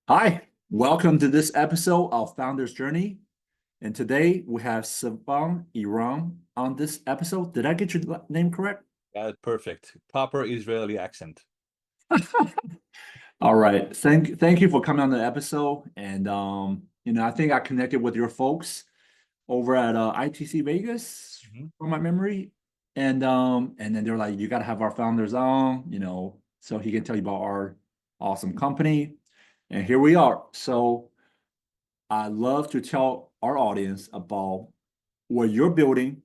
Hi, welcome to this episode of Founder's Journey. And today we have Sivan Iram on this episode. Did I get your name correct? Perfect. Proper Israeli accent. All right. Thank you for coming on the episode. And I think I connected with your folks over at ITC Vegas Mhm. from my memory. And then they're like, you gotta have our founders on, so he can tell you about our awesome company. And here we are. So I love to tell our audience about what you're building,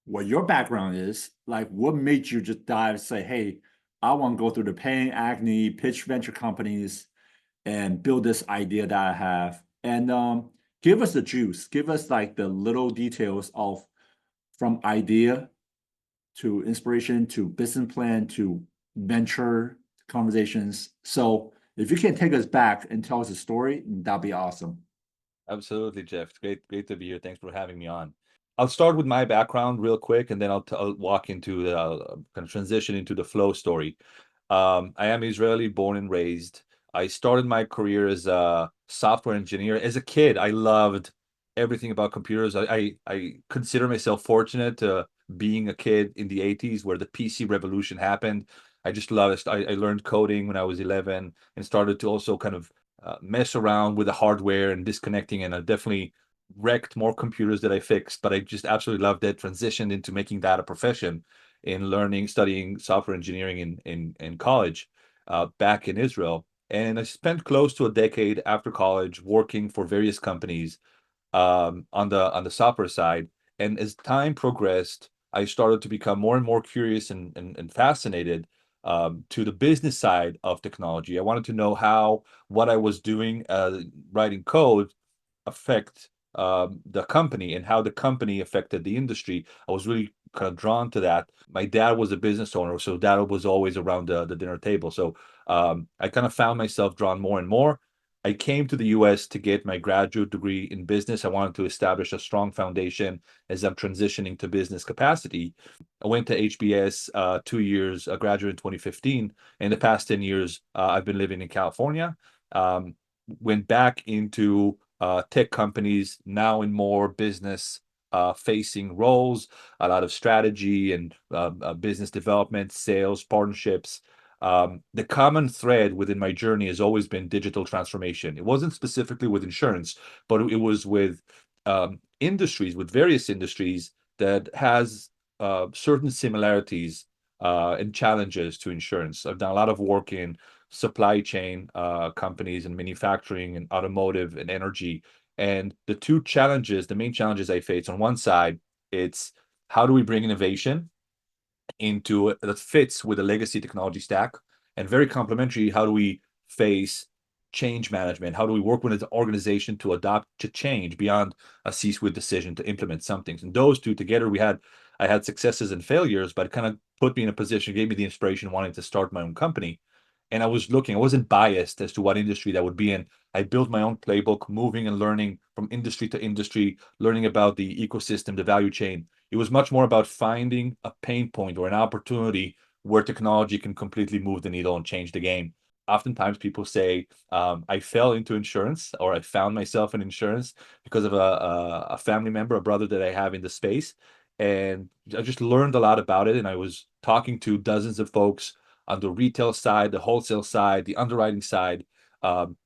what your background is, like what made you just dive and say, hey, I want to go through the pain, agony, pitch venture companies and build this idea that I have. And give us the juice, give us like the little details of from idea to inspiration to business plan to venture conversations. So if you can take us back and tell us a story, that'd be awesome. Absolutely, Jeff. Great to be here. Thanks for having me on. I'll start with my background real quick, and then I'll walk into the kind of transition into the flow story. I am Israeli, born and raised. I started my career as a software engineer. As a kid, I loved everything about computers. I consider myself fortunate to being a kid in the 80s where the PC revolution happened. I just love it. I learned coding when I was 11 and started to also kind of mess around with the hardware and disconnecting. And I definitely wrecked more computers that I fixed, but I just absolutely loved it. Transitioned into making that a profession in studying software engineering in college back in Israel. And I spent close to a decade after college working for various companies on the software side. And as time progressed, I started to become more and more curious and fascinated to the business side of technology. I wanted to know how what I was doing, writing code, affect the company and how the company affected the industry. I was really kind of drawn to that. My dad was a business owner, so dad was always around the dinner table. So I kind of found myself drawn more and more. I came to the US to get my graduate degree in business. I wanted to establish a strong foundation as I'm transitioning to business capacity. I went to HBS 2 years, a graduate in 2015. In the past 10 years, I've been living in California. Went back into tech companies, now in more business facing roles, a lot of strategy and business development, sales, partnerships. The common thread within my journey has always been digital transformation. It wasn't specifically with insurance, but it was with industries, with various industries that has certain similarities and challenges to insurance. I've done a lot of work in supply chain companies and manufacturing and automotive and energy. And the two challenges, the main challenges I face on one side, it's how do we bring innovation into that fits with a legacy technology stack, and very complementary, how do we face change management? How do we work with an organization to adopt to change beyond a C-suite decision to implement some things? And those two together, I had successes and failures, but it kind of put me in a position, gave me the inspiration wanting to start my own company. And I was looking, I wasn't biased as to what industry that would be in. I built my own playbook, moving and learning from industry to industry, learning about the ecosystem, the value chain. It was much more about finding a pain point or an opportunity where technology can completely move the needle and change the game. Oftentimes people say, I fell into insurance or I found myself in insurance because of a family member, a brother that I have in the space. And I just learned a lot about it. And I was talking to dozens of folks on the retail side, the wholesale side, the underwriting side.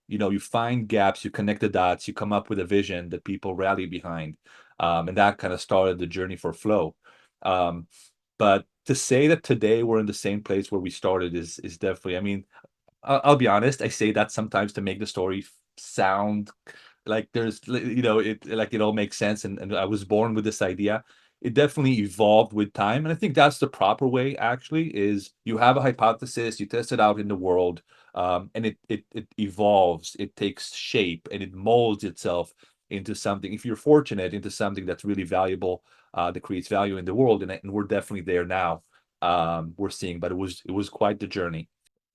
You find gaps, you connect the dots, you come up with a vision that people rally behind. And that kind of started the journey for Flow. Um, but to say that today we're in the same place where we started is definitely, I mean, I'll be honest, I say that sometimes to make the story sound like it like it all makes sense. And I was born with this idea. It definitely evolved with time. And I think that's the proper way, actually, is you have a hypothesis, you test it out in the world, and it evolves, it takes shape, and it molds itself into something, if you're fortunate, into something that's really valuable, that creates value in the world. And we're definitely there now. We're seeing, but it was quite the journey.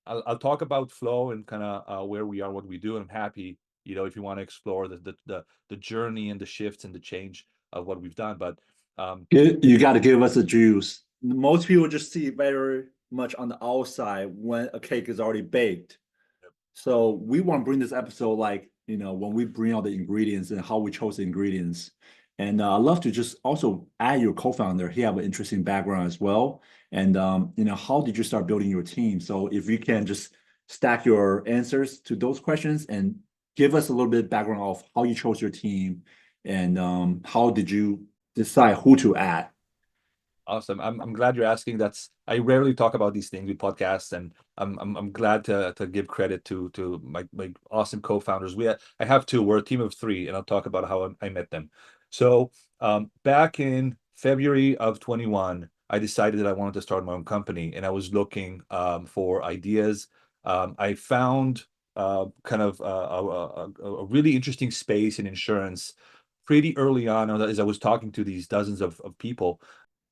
I'll talk about flow and kind of where we are, what we do. And I'm happy, if you want to explore the journey and the shifts and the change of what we've done. But You got to give us the juice. Most people just see very much on the outside when a cake is already baked. So we want to bring this episode like, when we bring all the ingredients and how we chose the ingredients. And I'd love to just also add your co-founder. He have an interesting background as well. And how did you start building your team? So if you can just stack your answers to those questions and give us a little bit of background of how you chose your team and how did you decide who to add? Awesome. I'm glad you're asking. I rarely talk about these things with podcasts, and I'm glad to give credit to my awesome co-founders. I have two. We're a team of three, and I'll talk about how I met them. So back in February of 21, I decided that I wanted to start my own company, and I was looking for ideas. I found kind of a really interesting space in insurance pretty early on as I was talking to these dozens of people.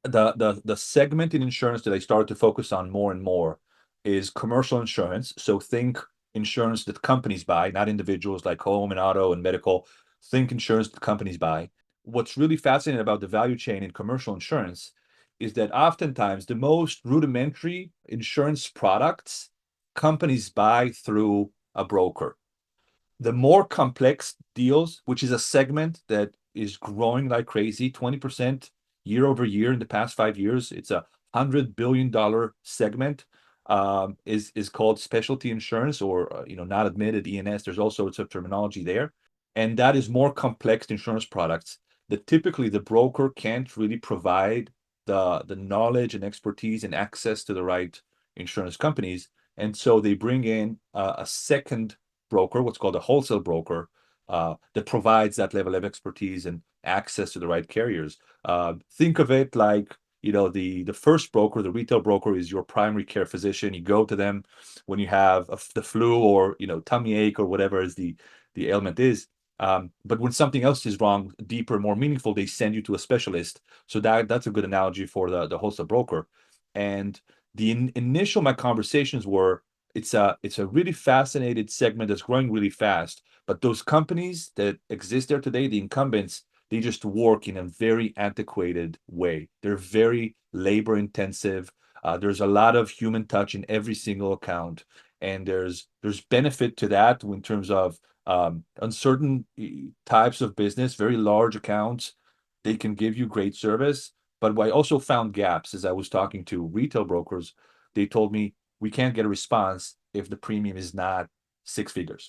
The segment in insurance that I started to focus on more and more is commercial insurance. So think insurance that companies buy, not individuals, like home and auto and medical. Think insurance that companies buy. What's really fascinating about the value chain in commercial insurance is that oftentimes the most rudimentary insurance products companies buy through a broker. The more complex deals, which is a segment that is growing like crazy, 20% year over year in the past 5 years. It's $100 billion segment. Is called specialty insurance, or not admitted E&S. There's all sorts of terminology there, and that is more complex insurance products that typically the broker can't really provide the knowledge and expertise and access to the right insurance companies, and so they bring in a second broker, what's called a wholesale broker, that provides that level of expertise and access to the right carriers. Think of it like, the first broker, the retail broker, is your primary care physician. You go to them when you have the flu or tummy ache or whatever is the ailment is. But when something else is wrong, deeper, more meaningful, they send you to a specialist. So that's a good analogy for the wholesale broker. And initial my conversations were, it's a really fascinating segment that's growing really fast. But those companies that exist there today, the incumbents, they just work in a very antiquated way. They're very labor intensive. There's a lot of human touch in every single account, and there's benefit to that in terms of uncertain types of business, very large accounts. They can give you great service. But what I also found gaps as I was talking to retail brokers, they told me we can't get a response if the premium is not six figures.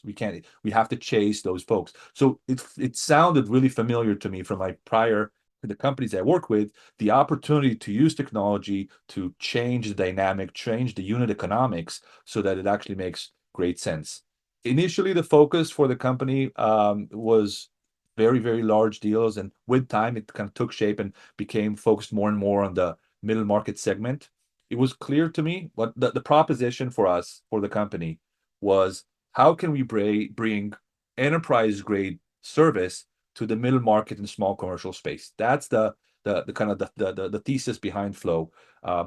We have to chase those folks. So it sounded really familiar to me from my prior the companies I work with, the opportunity to use technology to change the dynamic, change the unit economics so that it actually makes great sense. Initially, the focus for the company was very, very large deals. And with time, it kind of took shape and became focused more and more on the middle market segment. It was clear to me what the proposition for us, for the company, was how can we bring enterprise grade service to the middle market and small commercial space. That's the kind of the thesis behind Flow.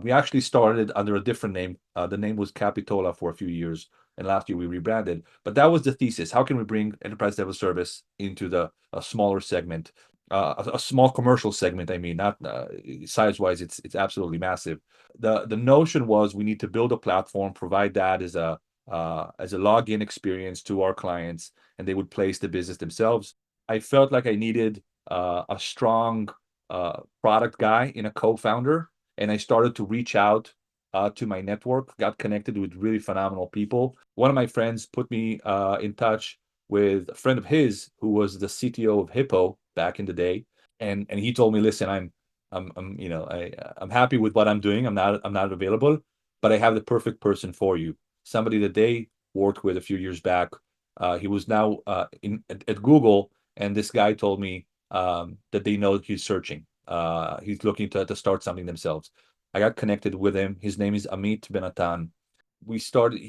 We actually started under a different name. The name was Capitola for a few years, and last year we rebranded. But that was the thesis. How can we bring enterprise level service into a smaller segment, a small commercial segment? I mean, not size wise, it's absolutely massive. The notion was we need to build a platform, provide that as a login experience to our clients, and they would place the business themselves. I felt like I needed a strong product guy in a co-founder, and I started to reach out to my network, got connected with really phenomenal people. One of my friends put me in touch with a friend of his who was the CTO of Hippo back in the day, and he told me, "Listen, I'm happy with what I'm doing. I'm not available, but I have the perfect person for you. Somebody that they worked with a few years back. He was now at Google, and this guy told me that they know he's searching. He's looking to start something themselves. I got connected with him. His name is Amit Benatan. We started.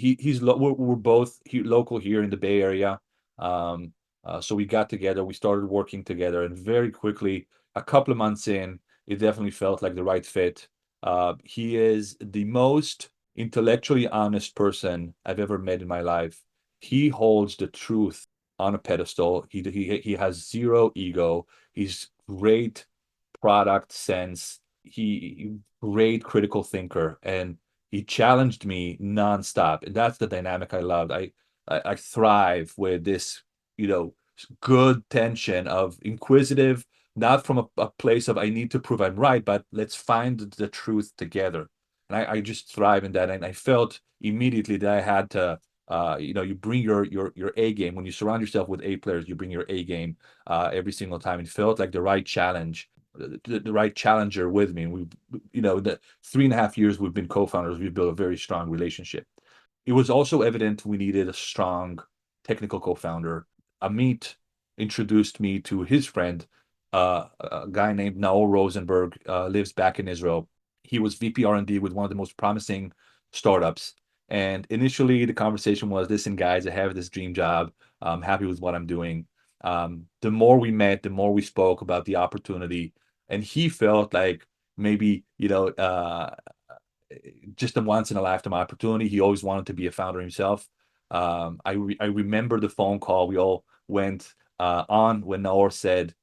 We're both local here in the Bay Area. So we got together. We started working together, and very quickly, a couple of months in, it definitely felt like the right fit. He is the most intellectually honest person I've ever met in my life. He holds the truth on a pedestal. He has zero ego. He's great product sense. He great critical thinker, and he challenged me nonstop. And that's the dynamic I loved. I thrive with this, good tension of inquisitive, not from a place of I need to prove I'm right, but let's find the truth together. And I just thrive in that. And I felt immediately that I had to, you bring your A game. When you surround yourself with A players, you bring your A game every single time. It felt like the right challenge, the right challenger with me. And the 3.5 years we've been co-founders, we've built a very strong relationship. It was also evident we needed a strong technical co-founder. Amit introduced me to his friend, a guy named Naor Rosenberg, lives back in Israel. He was VP R&D with one of the most promising startups. And initially, the conversation was, listen, guys, I have this dream job. I'm happy with what I'm doing. The more we met, the more we spoke about the opportunity. And he felt like maybe, just a once in a lifetime opportunity. He always wanted to be a founder himself. I remember the phone call we all went on when Naor said,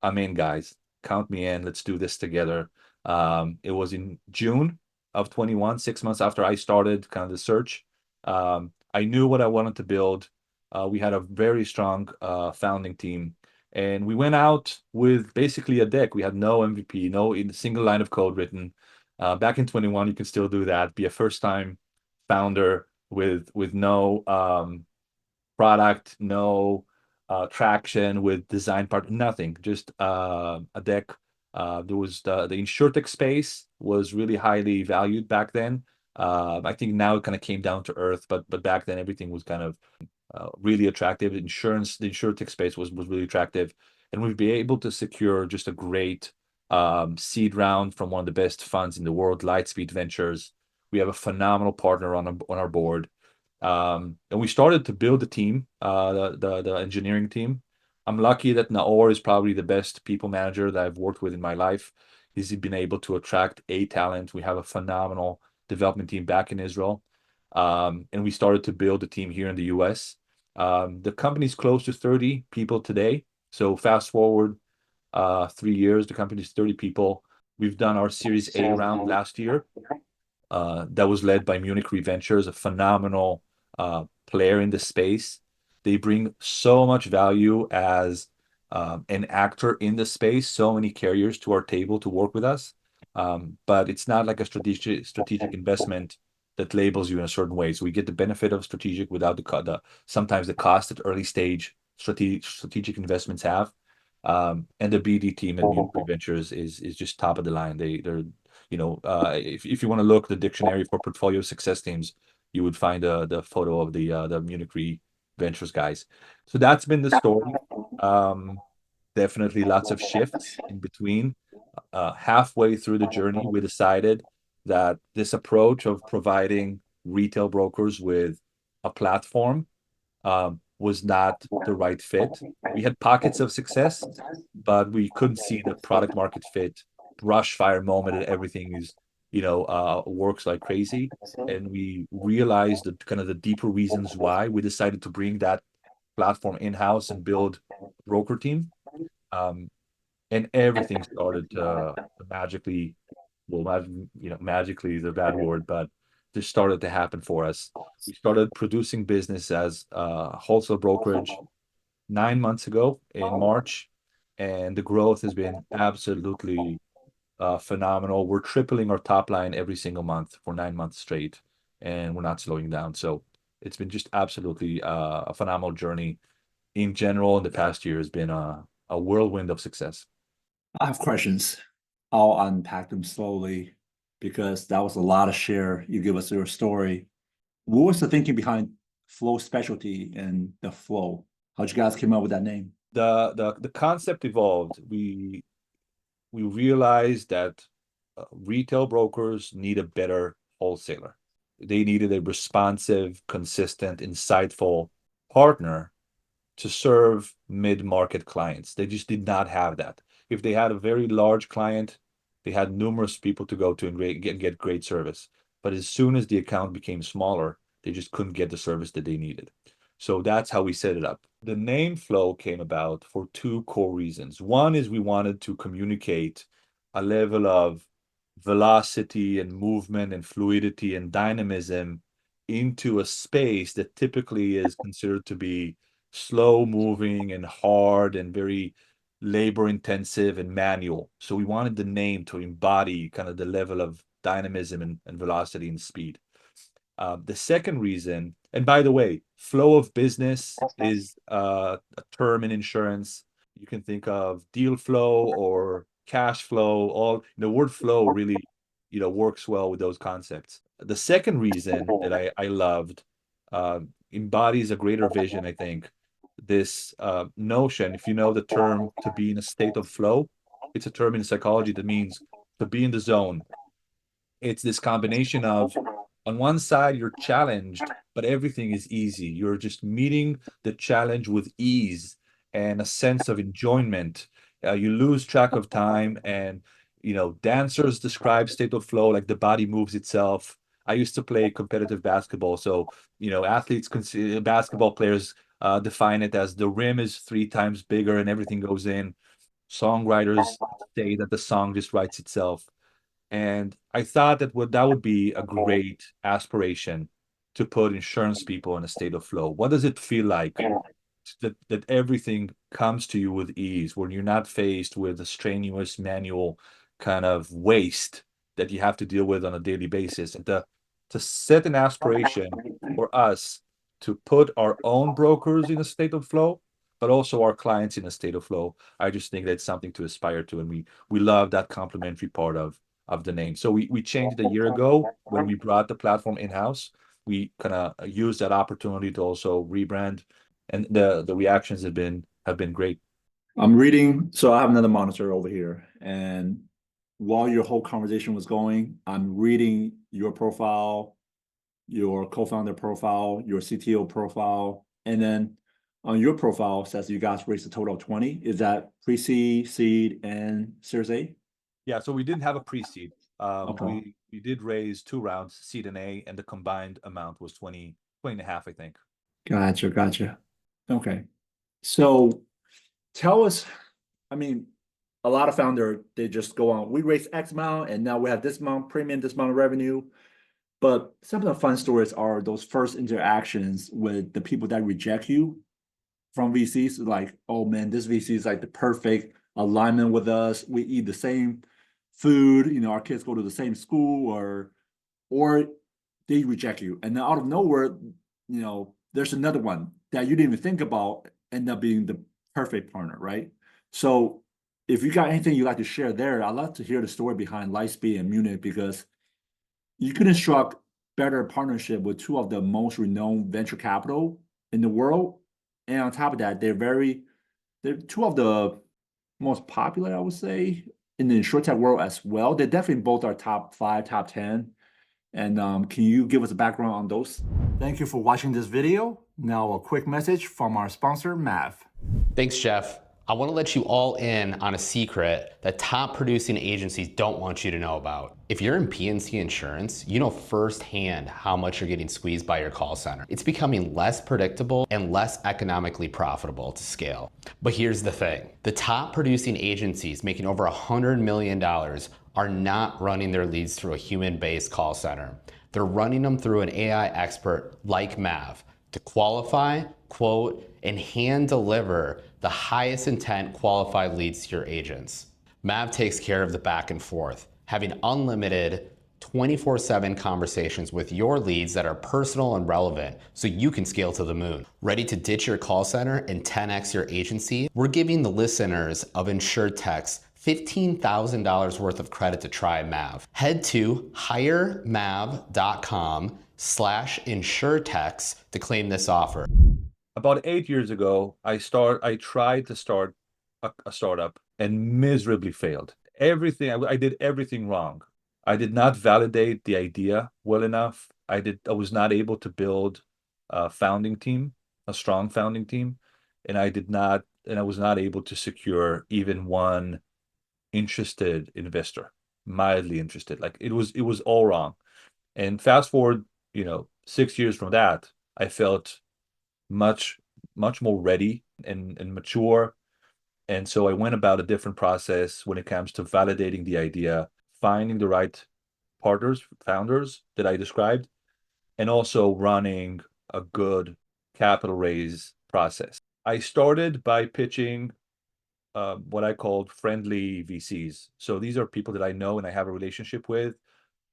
I'm in, guys. Count me in. Let's do this together. It was in June of 21, 6 months after I started kind of the search. I knew what I wanted to build. We had a very strong founding team. And we went out with basically a deck. We had no MVP, no single line of code written. Back in 21, you can still do that. Be a first-time founder with no product, no traction, with design part, nothing, just a deck. There was the insurtech space was really highly valued back then. I think now it kind of came down to earth, but back then everything was kind of really attractive. The insurtech space was really attractive, and we'd be able to secure just a great seed round from one of the best funds in the world, Lightspeed Ventures. We have a phenomenal partner on our board. And we started to build the team, the engineering team. I'm lucky that Naor is probably the best people manager that I've worked with in my life. He's been able to attract A talent. We have a phenomenal development team back in Israel. And we started to build a team here in the US. The company's close to 30 people today. So fast forward 3 years, the company's 30 people. We've done our Series A round last year. That was led by Munich Ventures, a phenomenal player in the space. They bring so much value as an actor in the space, so many carriers to our table to work with us. But it's not like a strategic investment that labels you in a certain way. So we get the benefit of strategic without sometimes the cost that early stage strategic investments have. And the BD team at Munich Ventures is just top of the line. They're if you want to look at the dictionary for portfolio success teams, you would find the photo of the Munich Ventures guys. So that's been the story. Definitely lots of shifts in between. Halfway through the journey, we decided that this approach of providing retail brokers with a platform was not the right fit. We had pockets of success, but we couldn't see the product market fit, brush fire moment, and everything is, works like crazy. And we realized that kind of the deeper reasons why we decided to bring that platform in-house and build a broker team. And everything started to magically, well, magically is a bad word, but just started to happen for us. We started producing business as a wholesale brokerage 9 months ago in March, and the growth has been absolutely phenomenal. We're tripling our top line every single month for 9 months straight, and we're not slowing down. So it's been just absolutely a phenomenal journey. In general, in the past year has been a whirlwind of success. I have questions. I'll unpack them slowly because that was a lot of share. You give us your story. What was the thinking behind Flow Specialty and the Flow? How'd you guys came up with that name? The concept evolved. We realized that retail brokers need a better wholesaler. They needed a responsive, consistent, insightful partner to serve mid-market clients. They just did not have that. If they had a very large client, they had numerous people to go to and get great service. But as soon as the account became smaller, they just couldn't get the service that they needed. So that's how we set it up. The name Flow came about for two core reasons. One is we wanted to communicate a level of velocity and movement and fluidity and dynamism into a space that typically is considered to be slow moving and hard and very labor intensive and manual. So we wanted the name to embody kind of the level of dynamism and velocity and speed. The second reason, and by the way, flow of business is a term in insurance. You can think of deal flow or cash flow. All the word flow really, works well with those concepts. The second reason that I loved embodies a greater vision. I think this notion, if you know the term to be in a state of flow, it's a term in psychology that means to be in the zone. It's this combination of, on one side you're challenged but everything is easy, you're just meeting the challenge with ease and a sense of enjoyment. You lose track of time, and dancers describe state of flow like the body moves itself. I used to play competitive basketball, so athletes consider basketball players define it as the rim is 3 times bigger and everything goes in. Songwriters say that the song just writes itself. And I thought that would be a great aspiration to put insurance people in a state of flow. What does it feel like that everything comes to you with ease, when you're not faced with a strenuous manual kind of waste that you have to deal with on a daily basis? And to set an aspiration for us to put our own brokers in a state of flow, but also our clients in a state of flow. I just think that's something to aspire to, and we love that complementary part of the name. So we changed a year ago when we brought the platform in-house. We kind of used that opportunity to also rebrand, and the reactions have been great. I'm reading, so I have another monitor over here, and while your whole conversation was going, I'm reading your profile, your co-founder profile, your CTO profile, and then on your profile says you guys raised a total of 20. Is that pre-seed, seed, and Series A? Yeah, so we didn't have a pre-seed. Okay. We did raise 2 rounds, seed and A, and the combined amount was 20 and a half, I think. Gotcha. Okay. So tell us, I mean, a lot of founder, they just go on, we raised X amount and now we have this amount premium, this amount of revenue. But some of the fun stories are those first interactions with the people that reject you from VCs. Like, oh man, this VC is like the perfect alignment with us. We eat the same food, our kids go to the same school, or they reject you. And then out of nowhere, there's another one that you didn't even think about, end up being the perfect partner, right? So if you got anything you'd like to share there, I'd love to hear the story behind Lightspeed and Munich, because you couldn't struck better partnership with two of the most renowned venture capital in the world. And on top of that, they're two of the most popular, I would say, in the insurtech world as well. They definitely both are top 5, top 10. And can you give us a background on those? Thank you for watching this video. Now a quick message from our sponsor, Mav. Thanks, Jeff. I want to let you all in on a secret that top producing agencies don't want you to know about. If you're in P&C insurance, you know firsthand how much you're getting squeezed by your call center. It's becoming less predictable and less economically profitable to scale. But here's the thing. The top producing agencies making over $100 million are not running their leads through a human-based call center. They're running them through an AI expert like Mav to qualify, quote, and hand deliver the highest intent qualified leads to your agents. Mav takes care of the back and forth, having unlimited 24/7 conversations with your leads that are personal and relevant so you can scale to the moon. Ready to ditch your call center and 10x your agency? We're giving the listeners of insurtech's $15,000 worth of credit to try Mav. Head to hiremav.com/insurtechs to claim this offer. About 8 years ago, I tried to start a startup and miserably failed. I did everything wrong. I did not validate the idea well enough. I was not able to build a strong founding team, and I was not able to secure even one interested investor, mildly interested. Like it was all wrong. And fast forward, 6 years from that, I felt much more ready and mature. And so I went about a different process when it comes to validating the idea, finding the right partners, founders that I described, and also running a good capital raise process. I started by pitching what I called friendly VCs. So these are people that I know and I have a relationship with.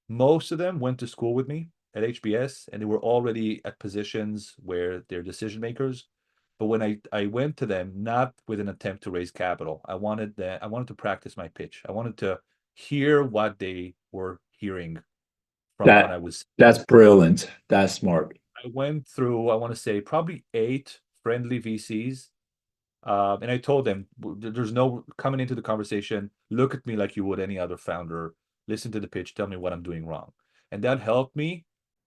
Most of them went to school with me at HBS, and they were already at positions where they're decision makers. But when I went to them, not with an attempt to raise capital, I wanted to practice my pitch. I wanted to hear what they were hearing from what I was. That's brilliant. That's smart. I went through, I want to say, probably 8 friendly VCs. And I told them, there's no coming into the conversation, look at me like you would any other founder, listen to the pitch, tell me what I'm doing wrong. And that helped me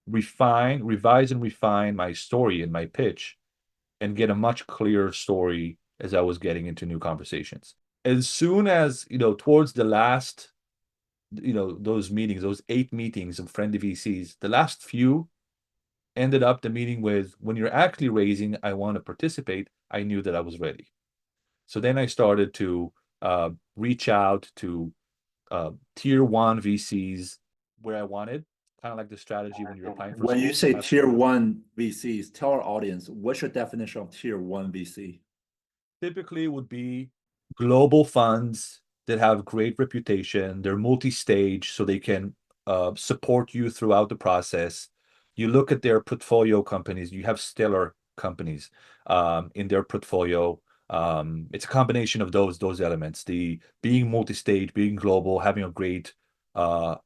revise and refine my story and my pitch and get a much clearer story as I was getting into new conversations. As soon as, towards the last, those meetings, those 8 meetings of friendly VCs, the last few ended up the meeting with, when you're actually raising, I want to participate, I knew that I was ready. So then I started to reach out to tier 1 VCs where I wanted, kind of like the strategy when you're applying for When you school. say tier 1 VCs, tell our audience, what's your definition of tier 1 VC? Typically would be global funds that have great reputation. They're multi-stage, so they can support you throughout the process. You look at their portfolio companies, you have stellar companies in their portfolio. It's a combination of those elements, the being multi-stage, being global, having a great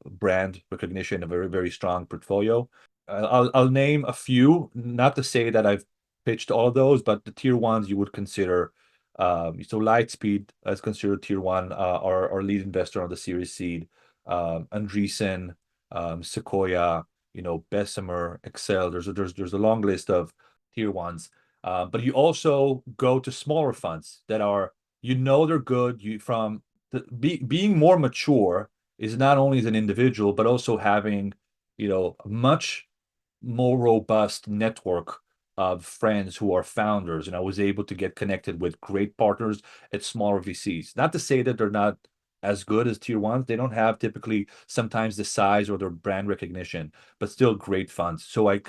brand recognition, a very, very strong portfolio. I'll name a few, not to say that I've pitched all of those, but the tier 1s you would consider. So Lightspeed is considered tier 1, our lead investor on the Series Seed. Andreessen, Sequoia, Bessemer, Excel. There's a long list of tier 1s. But you also go to smaller funds that are, they're good. Being more mature is not only as an individual, but also having, a much more robust network of friends who are founders. And I was able to get connected with great partners at smaller VCs. Not to say that they're not as good as tier 1s. They don't have typically sometimes the size or their brand recognition, but still great funds. So I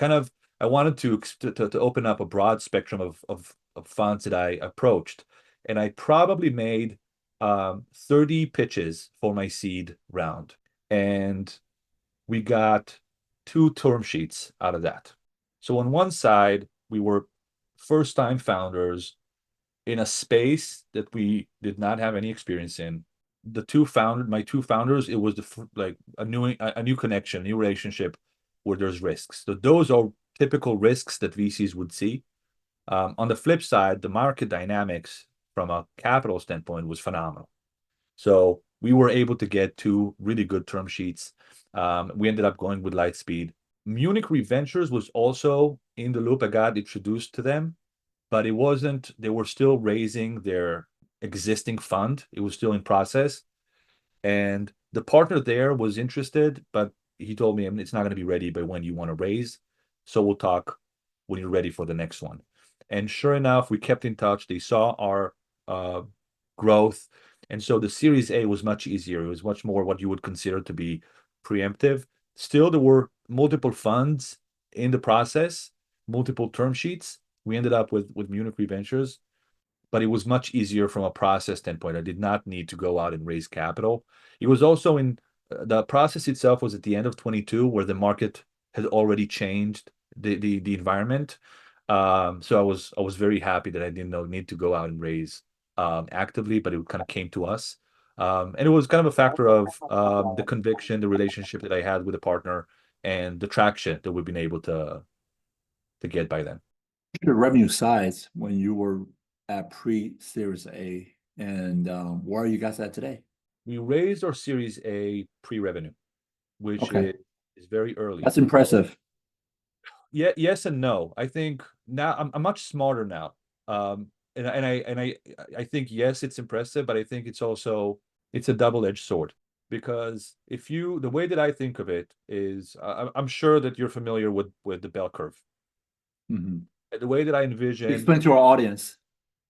wanted to open up a broad spectrum of funds that I approached. And I probably made 30 pitches for my seed round. And we got 2 term sheets out of that. So on one side, we were first-time founders in a space that we did not have any experience in. My 2 founders, it was a new connection, a new relationship where there's risks. So those are typical risks that VCs would see. On the flip side, the market dynamics from a capital standpoint was phenomenal. So we were able to get 2 really good term sheets. We ended up going with Lightspeed. Munich Reventures was also in the loop. I got introduced to them, but they were still raising their existing fund. It was still in process. And the partner there was interested, but he told me, it's not going to be ready by when you want to raise. So we'll talk when you're ready for the next one. And sure enough, we kept in touch. They saw our growth. And so the Series A was much easier. It was much more what you would consider to be preemptive. Still, there were multiple funds in the process, multiple term sheets. We ended up with Munich Reventures, but it was much easier from a process standpoint. I did not need to go out and raise capital. It was also the process itself was at the end of 22, where the market had already changed the environment. So I was very happy that I didn't need to go out and raise actively, but it kind of came to us. And it was kind of a factor of the conviction, the relationship that I had with a partner, and the traction that we've been able to get by then. The revenue size when you were at pre-Series A, and where are you guys at today? We raised our Series A pre-revenue, which is very early. That's impressive. Yeah, yes and no. I think now I'm much smarter now. And I think, yes, it's impressive, but I think it's a double-edged sword, because the way that I think of it is, I'm sure that you're familiar with the bell curve. Mm-hmm. The way that I envision. Explain to our audience.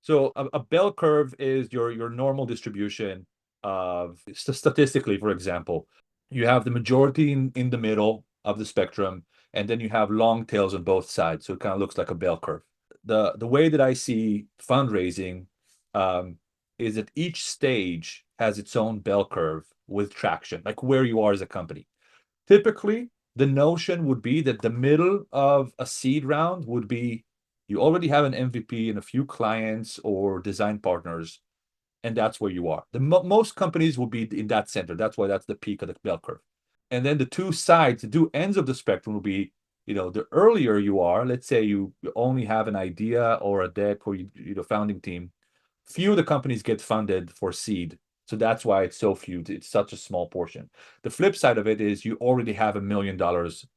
So a bell curve is your normal distribution of, statistically, for example, you have the majority in the middle of the spectrum, and then you have long tails on both sides, so it kind of looks like a bell curve. The way that I see fundraising is that each stage has its own bell curve with traction, like where you are as a company. Typically, the notion would be that the middle of a seed round would be you already have an MVP and a few clients or design partners, and that's where you are. Most companies will be in that center. That's why that's the peak of the bell curve. And then the two sides, the two ends of the spectrum will be, the earlier you are, let's say you only have an idea or a deck or founding team, few of the companies get funded for seed. So that's why it's so few. It's such a small portion. The flip side of it is you already have $1 million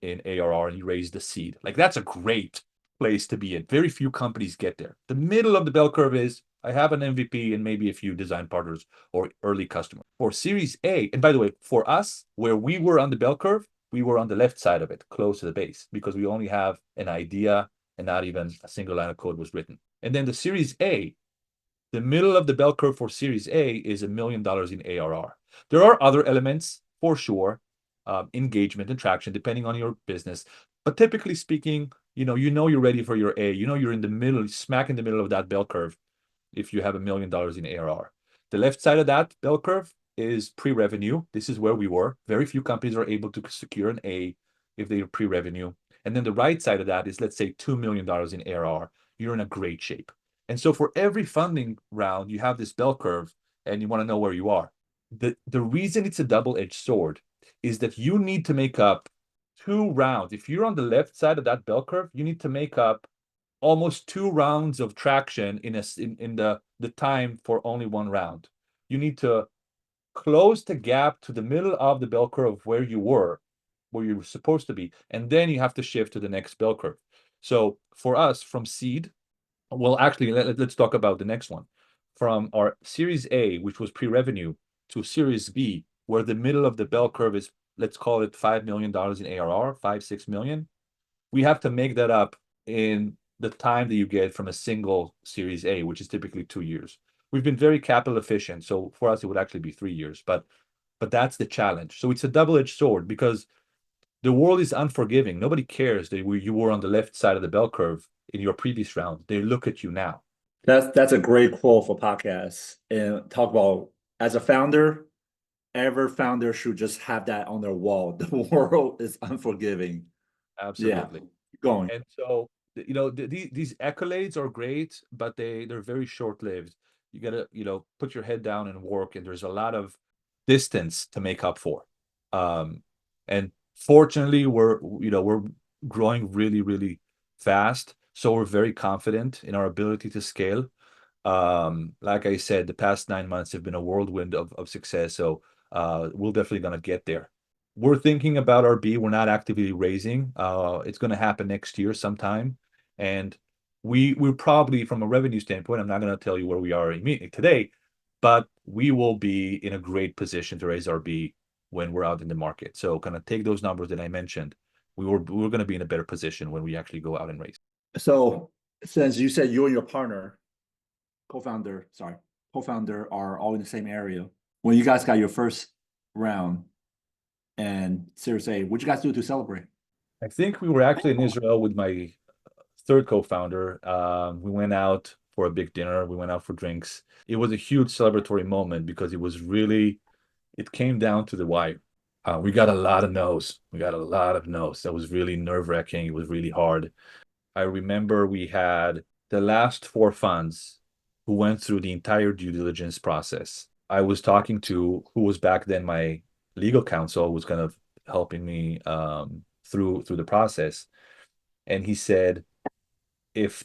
in ARR and you raise the seed. Like that's a great place to be in. Very few companies get there. The middle of the bell curve is I have an MVP and maybe a few design partners or early customers. For Series A, and by the way, for us, where we were on the bell curve, we were on the left side of it, close to the base, because we only have an idea and not even a single line of code was written. And then the Series A, the middle of the bell curve for Series A is $1 million in ARR. There are other elements for sure, engagement and traction, depending on your business. But typically speaking, you're ready for your A. You're in the middle, smack in the middle of that bell curve if you have $1 million in ARR. The left side of that bell curve is pre-revenue. This is where we were. Very few companies are able to secure an A if they are pre-revenue. And then the right side of that is, let's say, $2 million in ARR. You're in a great shape. And so for every funding round, you have this bell curve and you want to know where you are. The reason it's a double-edged sword is that you need to make up 2 rounds. If you're on the left side of that bell curve, you need to make up almost 2 rounds of traction in the time for only 1 round. You need to close the gap to the middle of the bell curve where you were supposed to be, and then you have to shift to the next bell curve. So for us, from seed, well, actually, let's talk about the next one. From our Series A, which was pre-revenue, to Series B, where the middle of the bell curve is, let's call it $5 million in ARR, 5-6 million. We have to make that up in the time that you get from a single Series A, which is typically 2 years. We've been very capital efficient, so for us it would actually be 3 years, but that's the challenge. So it's a double-edged sword because the world is unforgiving. Nobody cares that you were on the left side of the bell curve in your previous round. They look at you now. That's a great quote for podcasts, and talk about as a founder, every founder should just have that on their wall. The world is unforgiving. Absolutely. Keep going. And so, these accolades are great, but they're very short-lived. You gotta, put your head down and work, and there's a lot of distance to make up for. And fortunately, we're growing really, really fast, so we're very confident in our ability to scale. Like I said, the past 9 months have been a whirlwind of success, so we're definitely gonna get there. We're thinking about our B. We're not actively raising. It's going to happen next year sometime. And we're probably, from a revenue standpoint, I'm not going to tell you where we are immediately today, but we will be in a great position to raise our B when we're out in the market. So kind of take those numbers that I mentioned. We're going to be in a better position when we actually go out and raise. So since you said you and your partner, co-founder are all in the same area, when you guys got your first round and Series A, what'd you guys do to celebrate? I think we were actually in Israel with my third co-founder. We went out for a big dinner. We went out for drinks. It was a huge celebratory moment because it came down to the wire. We got a lot of no's. That was really nerve-wracking. It was really hard. I remember we had the last 4 funds who went through the entire due diligence process. I was talking to who was back then my legal counsel, was kind of helping me through the process, and he said, if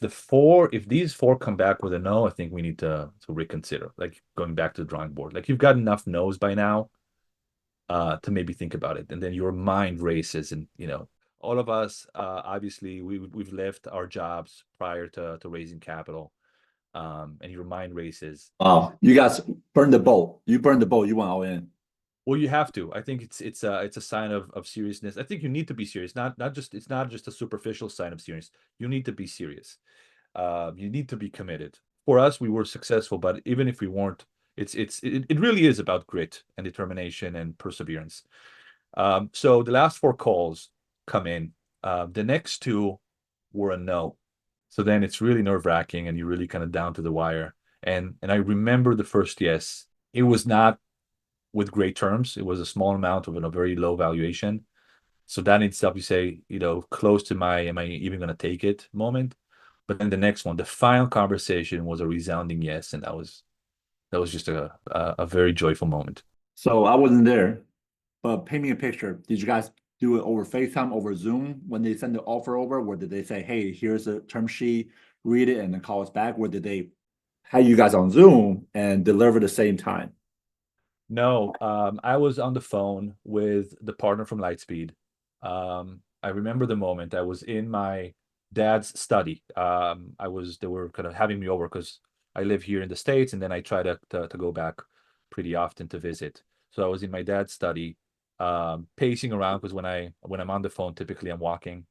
these 4 come back with a no, I think we need to reconsider, like going back to the drawing board. Like, you've got enough no's by now to maybe think about it, and then your mind races. And all of us, obviously we've left our jobs prior to raising capital, and your mind races. Wow, you guys burned the boat. You burned the boat. You went all in. Well, you have to. I think it's a sign of seriousness. I think you need to be serious. It's not just a superficial sign of seriousness. You need to be serious. You need to be committed. For us, we were successful, but even if we weren't, it really is about grit and determination and perseverance. So the last 4 calls come in, The next two were a no. So then it's really nerve-wracking and you're really kind of down to the wire. And I remember the first yes. It was not with great terms. It was a small amount of a very low valuation. So that in itself, you say, close to my am I even going to take it moment. But then the next one, the final conversation was a resounding yes. And that was just a very joyful moment. So I wasn't there, but paint me a picture. Did you guys do it over FaceTime, over Zoom when they send the offer over? Or did they say, hey, here's a term sheet, read it, and then call us back? Or did they have you guys on Zoom and deliver the same time? No, I was on the phone with the partner from Lightspeed. I remember the moment. I was in my dad's study. They were kind of having me over because I live here in the States, and then I try to go back pretty often to visit. So I was in my dad's study, pacing around because when I'm on the phone, typically I'm walking.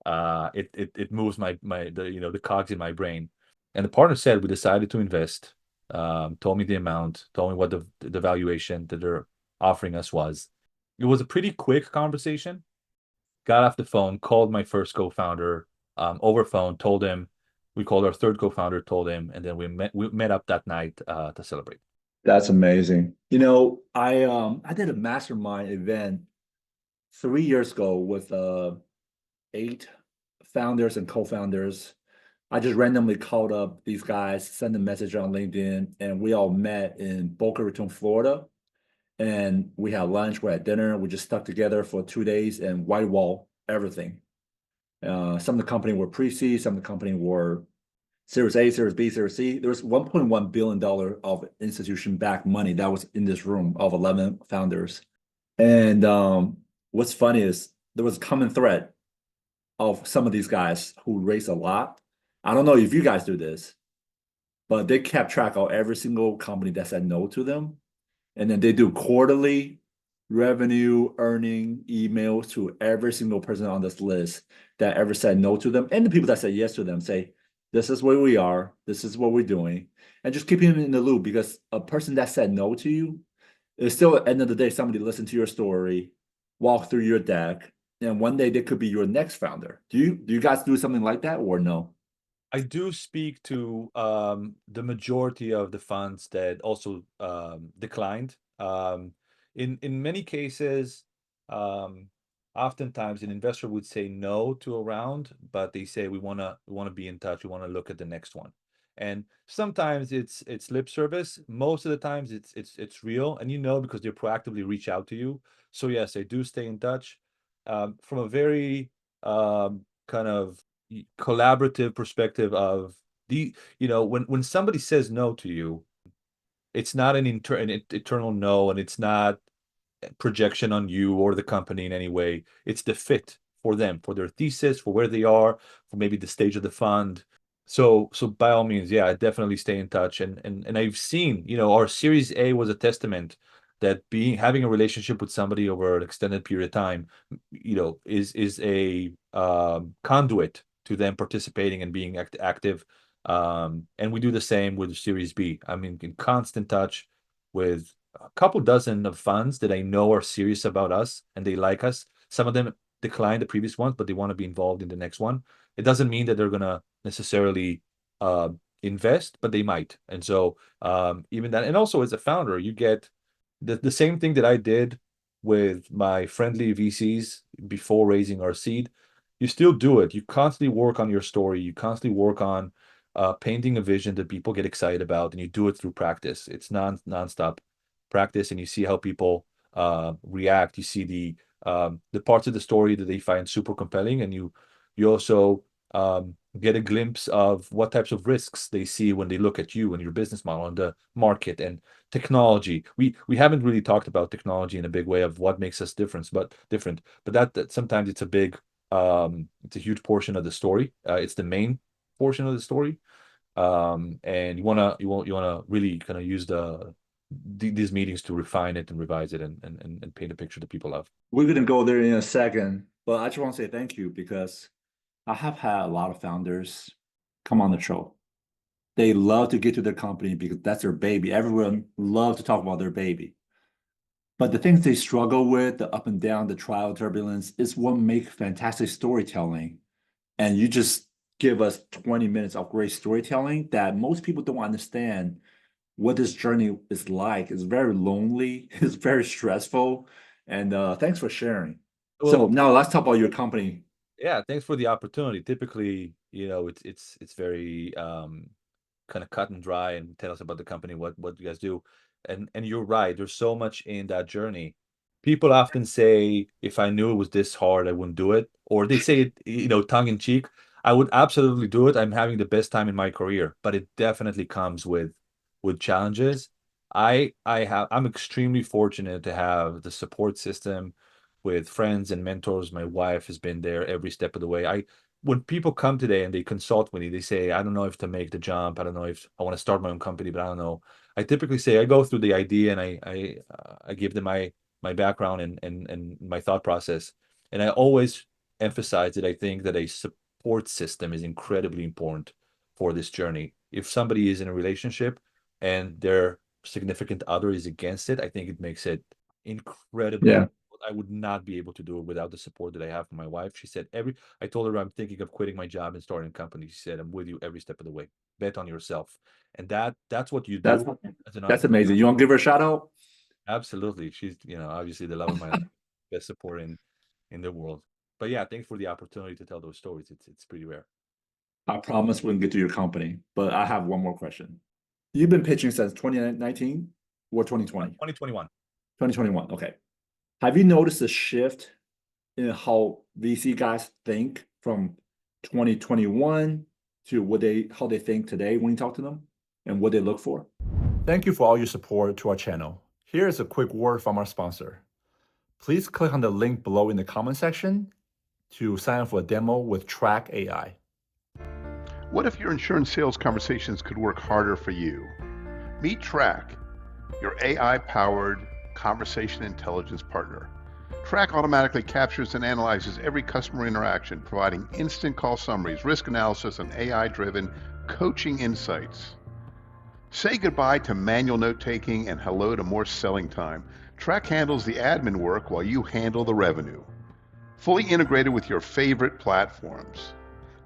It moves the cogs in my brain. And the partner said we decided to invest. Told me the amount, told me what the valuation that they're offering us was. It was a pretty quick conversation. Got off the phone, called my first co-founder over phone, told him. We called our third co-founder, told him, and then we met up that night to celebrate. That's amazing. I did a mastermind event 3 years ago with 8 founders and co-founders. I just randomly called up these guys, sent a message on LinkedIn, and we all met in Boca Raton, Florida. And we had lunch, we had dinner, we just stuck together for 2 days and white wall everything. Some of the company were pre-seed, some of the company were Series A, Series B, Series C. There was $1.1 billion of institution-backed money that was in this room of 11 founders. And what's funny is there was a common thread of some of these guys who raised a lot. I don't know if you guys do this, but they kept track of every single company that said no to them. And then they do quarterly revenue earning emails to every single person on this list that ever said no to them. And the people that said yes to them say, this is where we are. This is what we're doing. And just keeping them in the loop, because a person that said no to you is still at the end of the day, somebody listened to your story, walk through your deck, and one day they could be your next founder. Do you guys do something like that or no? I do speak to the majority of the funds that also declined. In many cases, oftentimes an investor would say no to a round, but they say we wanna be in touch. We want to look at the next one. And sometimes it's lip service. Most of the times it's real, and because they proactively reach out to you. So yes, I do stay in touch from a very kind of collaborative perspective of when somebody says no to you, it's not an eternal no, and it's not projection on you or the company in any way. It's the fit for them, for their thesis, for where they are, for maybe the stage of the fund. So by all means, yeah, I definitely stay in touch. And I've seen, our Series A was a testament that having a relationship with somebody over an extended period of time, is a conduit to them participating and being active. And we do the same with Series B. I'm in constant touch with a couple dozen of funds that I know are serious about us and they like us. Some of them declined the previous ones, but they want to be involved in the next one. It doesn't mean that they're going to necessarily invest, but they might. And so even that, and also as a founder, you get the same thing that I did with my friendly VCs before raising our seed. You still do it. You constantly work on your story. You constantly work on painting a vision that people get excited about, and you do it through practice. It's nonstop practice, and you see how people react. You see the parts of the story that they find super compelling, and you also get a glimpse of what types of risks they see when they look at you and your business model and the market and technology. We haven't really talked about technology in a big way of what makes us different, but that sometimes it's a huge portion of the story. It's the main portion of the story. And you wanna really kind of use these meetings to refine it and revise it and paint a picture that people love. We're gonna go there in a second, but I just want to say thank you because I have had a lot of founders come on the show. They love to get to their company because that's their baby. Everyone loves to talk about their baby. But the things they struggle with, the up and down, the trial turbulence, is what make fantastic storytelling. And you just give us 20 minutes of great storytelling that most people don't understand what this journey is like. It's very lonely, it's very stressful. And thanks for sharing. So Well, now let's talk about your company. yeah, thanks for the opportunity. Typically, it's very kind of cut and dry and tell us about the company, what you guys do. And you're right, there's so much in that journey. People often say, if I knew it was this hard, I wouldn't do it. Or they say it, tongue in cheek. I would absolutely do it. I'm having the best time in my career, but it definitely comes with challenges. I'm extremely fortunate to have the support system with friends and mentors. My wife has been there every step of the way. When people come today and they consult with me, they say, I don't know if to make the jump. I don't know if I want to start my own company, but I don't know. I typically say I go through the idea and I give them my background and my thought process. And I always emphasize that I think that a support system is incredibly important for this journey. If somebody is in a relationship and their significant other is against it, I think it makes it incredibly. Yeah. I would not be able to do it without the support that I have from my wife. She said I told her I'm thinking of quitting my job and starting a company. She said, I'm with you every step of the way. Bet on yourself. And that's what you That's do as an that's entrepreneur. amazing. You want to give her a shout out? Absolutely. She's, obviously the love of my life, best support in the world. But yeah, thanks for the opportunity to tell those stories. It's pretty rare. I promise we'll get to your company, but I have one more question. You've been pitching since 2019 or 2020? 2021. 2021. Okay. Have you noticed a shift in how VC guys think from 2021 to how they think today when you talk to them and what they look for? Thank you for all your support to our channel. Here is a quick word from our sponsor. Please click on the link below in the comment section to sign up for a demo with Track AI. What if your insurance sales conversations could work harder for you? Meet Track, your AI-powered conversation intelligence partner. Track automatically captures and analyzes every customer interaction, providing instant call summaries, risk analysis, and AI-driven coaching insights. Say goodbye to manual note-taking and hello to more selling time. Track handles the admin work while you handle the revenue. Fully integrated with your favorite platforms.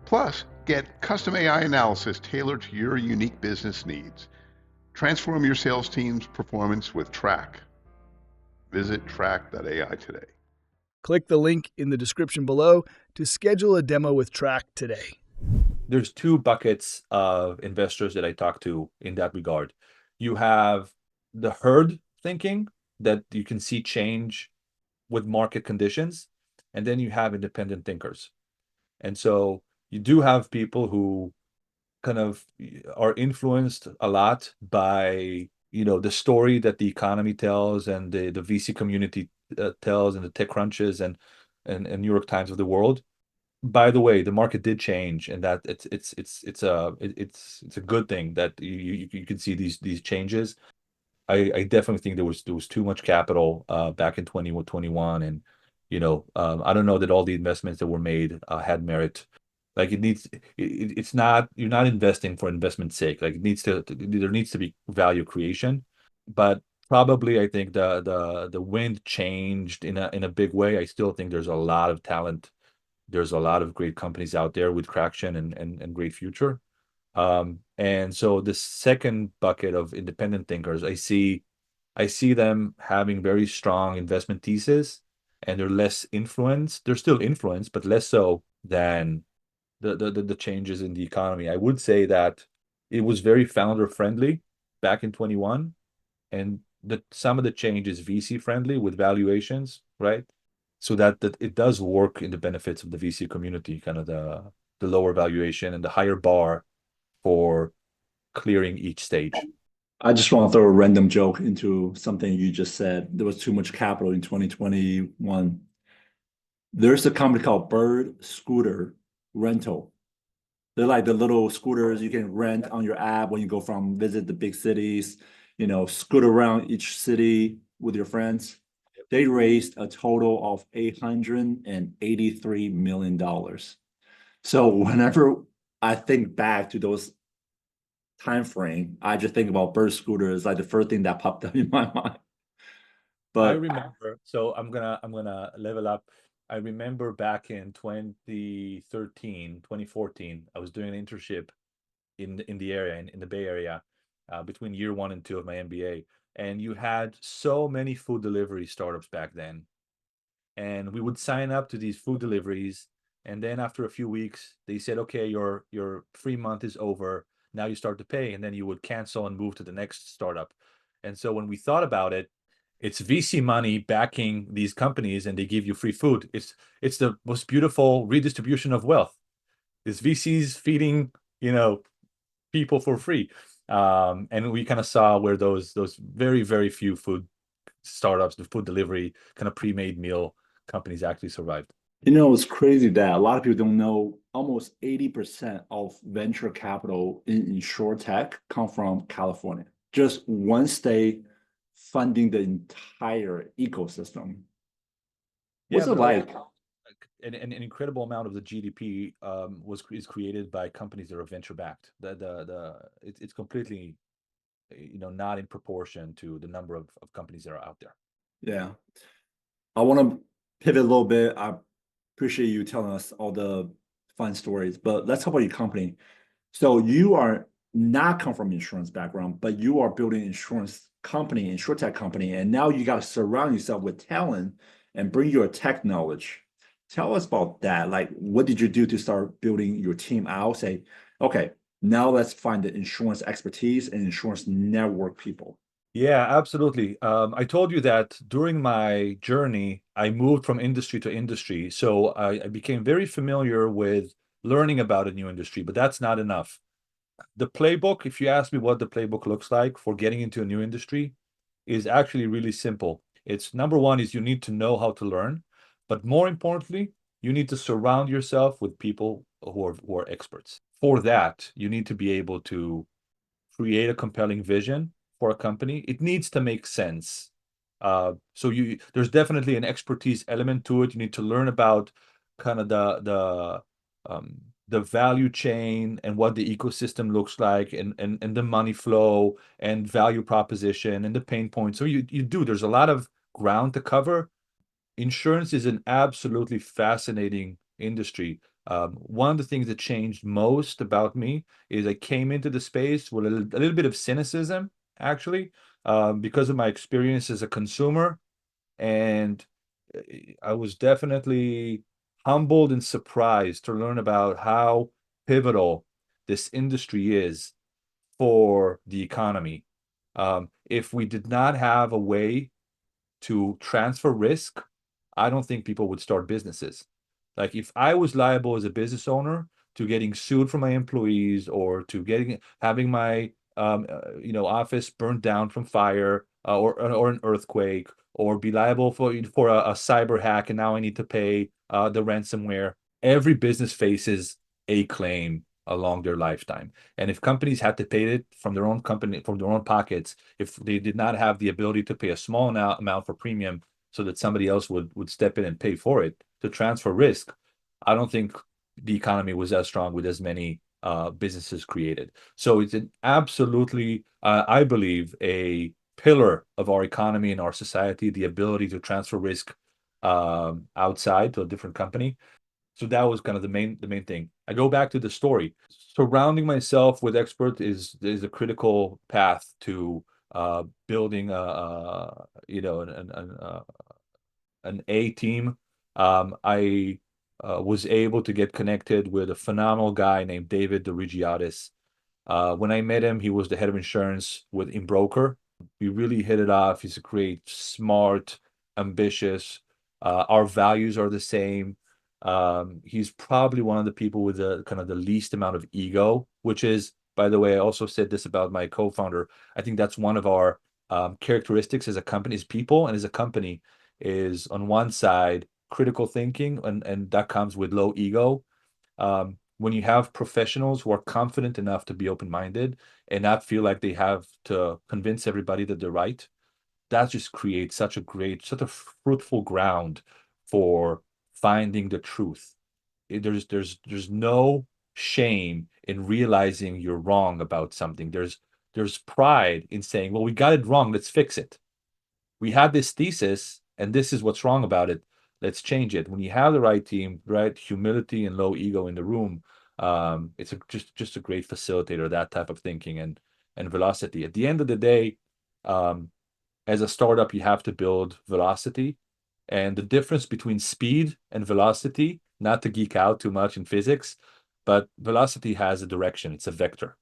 Plus, get custom AI analysis tailored to your unique business needs. Transform your sales team's performance with Track. Visit track.ai today. Click the link in the description below to schedule a demo with Track today. There's two buckets of investors that I talk to in that regard. You have the herd thinking that you can see change with market conditions, and then you have independent thinkers. And so you do have people who kind of are influenced a lot by the story that the economy tells and the VC community tells and the tech crunches and New York Times of the world. By the way, the market did change, and that it's a good thing that you can see these changes. I definitely think there was too much capital back in 2021, and I don't know that all the investments that were made had merit. Like it's not, you're not investing for investment's sake. Like there needs to be value creation, but probably I think the wind changed in a big way. I still think there's a lot of talent. There's a lot of great companies out there with traction and great future. And so the second bucket of independent thinkers, I see them having very strong investment thesis, and they're less influenced. They're still influenced, but less so than the changes in the economy. I would say that it was very founder friendly back in 21, and some of the change is VC friendly with valuations, right? So that it does work in the benefits of the VC community, kind of the lower valuation and the higher bar for clearing each stage. I just want to throw a random joke into something you just said. There was too much capital in 2021. There's a company called Bird Scooter Rental. They're like the little scooters you can rent on your app when you go from visit the big cities, scoot around each city with your friends. They raised a total of $883 million. So whenever I think back to those time frame, I just think about Bird Scooter as like the first thing that popped up in my mind. I But remember, so I'm gonna level up. I remember back in 2014, I was doing an internship in the area, in the Bay Area, between year 1 and 2 of my MBA. And you had so many food delivery startups back then. And we would sign up to these food deliveries. And then after a few weeks, they said, okay, your free month is over. Now you start to pay. And then you would cancel and move to the next startup. And so when we thought about it, it's VC money backing these companies and they give you free food. It's the most beautiful redistribution of wealth. It's VCs feeding, people for free. And we kind of saw where those very, very few food startups, the food delivery kind of pre-made meal companies actually survived. it's crazy that a lot of people don't know almost 80% of venture capital in insurtech come from California. Just one state funding the entire ecosystem. What's Yeah, it but like? an incredible amount of the GDP is created by companies that are venture backed. It's completely not in proportion to the number of companies that are out there. Yeah. I want to pivot a little bit. I appreciate you telling us all the fun stories, but let's talk about your company. So you are not come from insurance background, but you are building insurance company, insurtech company, and now you got to surround yourself with talent and bring your tech knowledge. Tell us about that. Like, what did you do to start building your team out? Say, okay, now let's find the insurance expertise and insurance network people. Yeah, absolutely. I told you that during my journey, I moved from industry to industry. So I became very familiar with learning about a new industry, but that's not enough. The playbook, if you ask me what the playbook looks like for getting into a new industry, is actually really simple. It's number one is you need to know how to learn, but more importantly, you need to surround yourself with people who are experts. For that, you need to be able to create a compelling vision for a company. It needs to make sense. So there's definitely an expertise element to it. You need to learn about kind of the value chain and what the ecosystem looks like, and the money flow and value proposition and the pain points. So there's a lot of ground to cover. Insurance is an absolutely fascinating industry. One of the things that changed most about me is I came into the space with a little bit of cynicism, actually, because of my experience as a consumer. And I was definitely humbled and surprised to learn about how pivotal this industry is for the economy. If we did not have a way to transfer risk, I don't think people would start businesses. Like if I was liable as a business owner to getting sued from my employees or to having my office burned down from fire, or an earthquake, or be liable for a cyber hack, and now I need to pay the ransomware. Every business faces a claim along their lifetime. And if companies had to pay it from their own company, from their own pockets, if they did not have the ability to pay a small amount for premium so that somebody else would step in and pay for it to transfer risk, I don't think the economy was as strong with as many businesses created. So it's an absolutely, I believe, a pillar of our economy and our society, the ability to transfer risk outside to a different company. So that was kind of the main thing. I go back to the story. Surrounding myself with experts is a critical path to building an A team. I was able to get connected with a phenomenal guy named David DeRigiatis. When I met him, he was the head of insurance in broker. We really hit it off. He's a great, smart, ambitious. Our values are the same. He's probably one of the people with the kind of the least amount of ego, which is, by the way, I also said this about my co-founder. I think that's one of our characteristics as a company, as people and as a company, is on one side critical thinking, and that comes with low ego. When you have professionals who are confident enough to be open-minded and not feel like they have to convince everybody that they're right, that just creates such a fruitful ground for finding the truth. There's no shame in realizing you're wrong about something. There's pride in saying, well, we got it wrong, let's fix it. we had this thesis, and this is what's wrong about it. Let's change it. When you have the right team, right humility and low ego in the room, it's just a great facilitator, that type of thinking and velocity. At the end of the day, as a startup, you have to build velocity. And the difference between speed and velocity, not to geek out too much in physics, but velocity has a direction, it's a vector.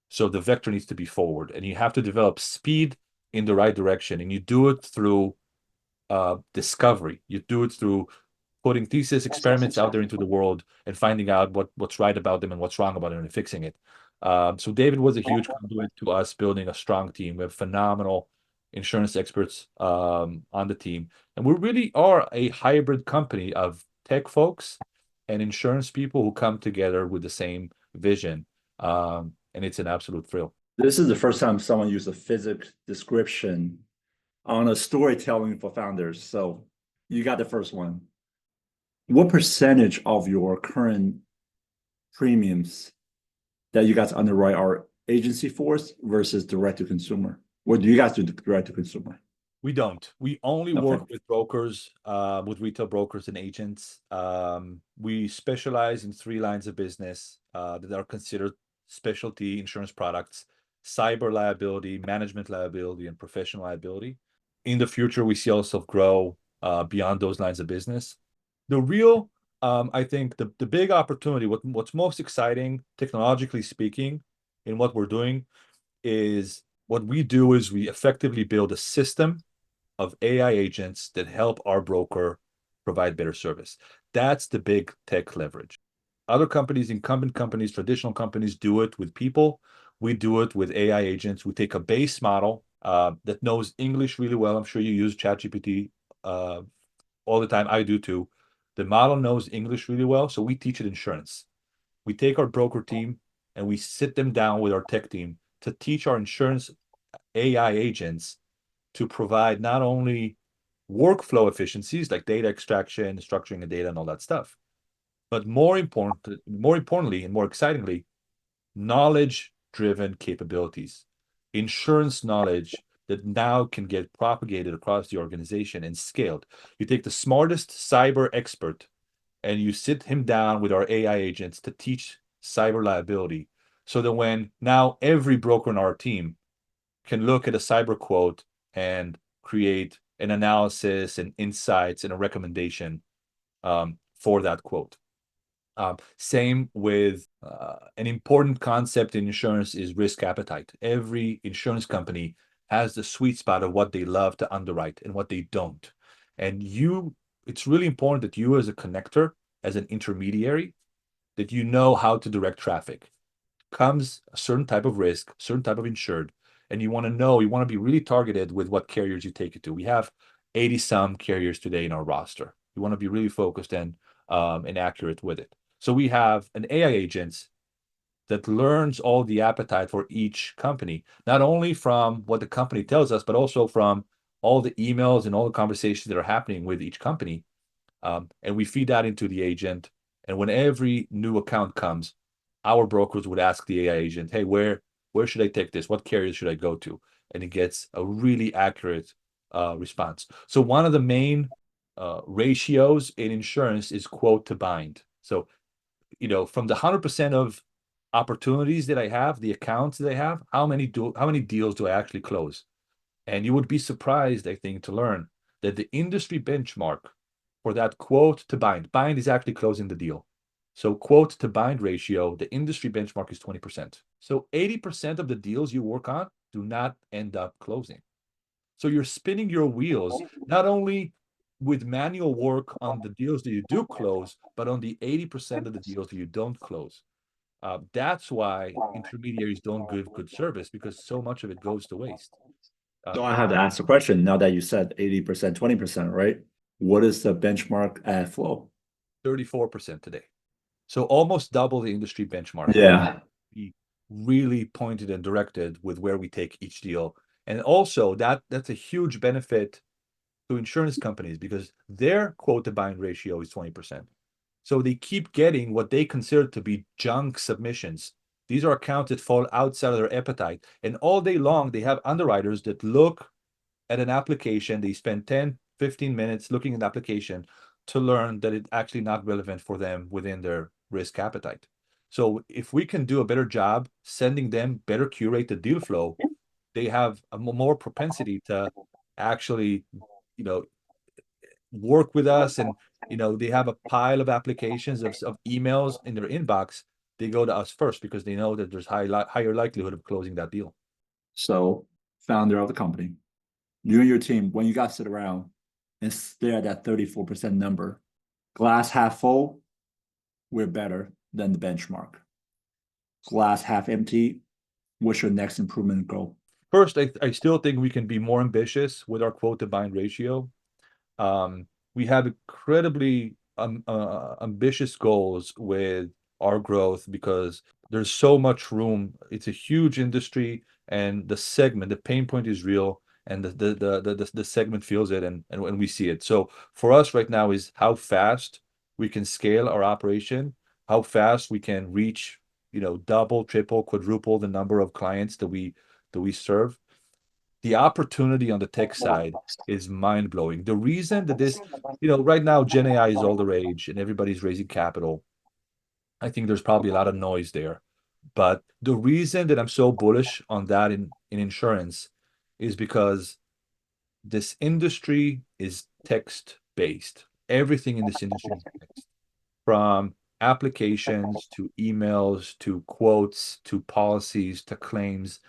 So the vector needs to be forward, and you have to develop speed in the right direction. And you do it through discovery. You do it through putting thesis experiments out there into the world and finding out what's right about them and what's wrong about them and fixing it. So David was a huge conduit to us building a strong team. We have phenomenal insurance experts on the team. And we really are a hybrid company of tech folks and insurance people who come together with the same vision. And it's an absolute thrill. This is the first time someone used a physics description on a storytelling for founders. So you got the first one. What percentage of your current premiums that you guys underwrite are agency force versus direct to consumer? What do you guys do direct to consumer? We don't. We only Okay. work with brokers, with retail brokers and agents. We specialize in 3 lines of business that are considered specialty insurance products: cyber liability, management liability, and professional liability. In the future, we see ourselves grow beyond those lines of business. The real, I think, the big opportunity, what's most exciting, technologically speaking, in what we're doing, is what we do is we effectively build a system of AI agents that help our broker provide better service. That's the big tech leverage. Other companies, incumbent companies, traditional companies do it with people. We do it with AI agents. We take a base model that knows English really well. I'm sure you use ChatGPT all the time. I do too. The model knows English really well, so we teach it insurance. We take our broker team and we sit them down with our tech team to teach our insurance AI agents to provide not only workflow efficiencies like data extraction, structuring the data, and all that stuff, but more importantly and more excitingly, knowledge-driven capabilities, insurance knowledge that now can get propagated across the organization and scaled. You take the smartest cyber expert and you sit him down with our AI agents to teach cyber liability, so that when now every broker in our team can look at a cyber quote and create an analysis and insights and a recommendation for that quote. Same with an important concept in insurance is risk appetite. Every insurance company has the sweet spot of what they love to underwrite and what they don't. And it's really important that you as a connector, as an intermediary, that you know how to direct traffic. Comes a certain type of risk, certain type of insured, and you want to be really targeted with what carriers you take it to. We have 80 some carriers today in our roster. You want to be really focused and accurate with it. So we have an AI agent that learns all the appetite for each company, not only from what the company tells us, but also from all the emails and all the conversations that are happening with each company. And we feed that into the agent. And when every new account comes, our brokers would ask the AI agent, hey, where should I take this? What carriers should I go to? And it gets a really accurate response. So one of the main ratios in insurance is quote to bind. So, from the 100% of opportunities that I have, the accounts that I have, how many deals do I actually close? And you would be surprised, I think, to learn that the industry benchmark for that quote to bind is actually closing the deal. So quote to bind ratio, the industry benchmark is 20%. So 80% of the deals you work on do not end up closing. So you're spinning your wheels, not only with manual work on the deals that you do close, but on the 80% of the deals that you don't close. That's why intermediaries don't give good service, because so much of it goes to waste. So I have to ask the question, now that you said 80%, 20%, right? What is the benchmark at Flow? 34% today. So almost double the industry benchmark. Yeah. Be really pointed and directed with where we take each deal. And also that's a huge benefit to insurance companies, because their quote to bind ratio is 20%. So they keep getting what they consider to be junk submissions. These are accounts that fall outside of their appetite. And all day long, they have underwriters that look at an application, they spend 10, 15 minutes looking at the application to learn that it's actually not relevant for them within their risk appetite. So if we can do a better job sending them better curated deal flow, they have a more propensity to actually, you know, work with us. And, they have a pile of applications of emails in their inbox. They go to us first because they know that there's higher likelihood of closing that deal. So, founder of the company, you and your team, when you guys sit around and stare at that 34% number, glass half full, we're better than the benchmark. Glass half empty, what's your next improvement goal? First, I still think we can be more ambitious with our quote to bind ratio. We have incredibly ambitious goals with our growth because there's so much room. It's a huge industry, and the pain point is real, and the segment feels it, and we see it. So for us right now is how fast we can scale our operation, how fast we can reach, double, triple, quadruple the number of clients that we serve. The opportunity on the tech side is mind-blowing. The reason that this, right now, Gen AI is all the rage and everybody's raising capital. I think there's probably a lot of noise there. But the reason that I'm so bullish on that in insurance is because this industry is text-based. Everything in this industry is text. From applications to emails to quotes to policies to claims,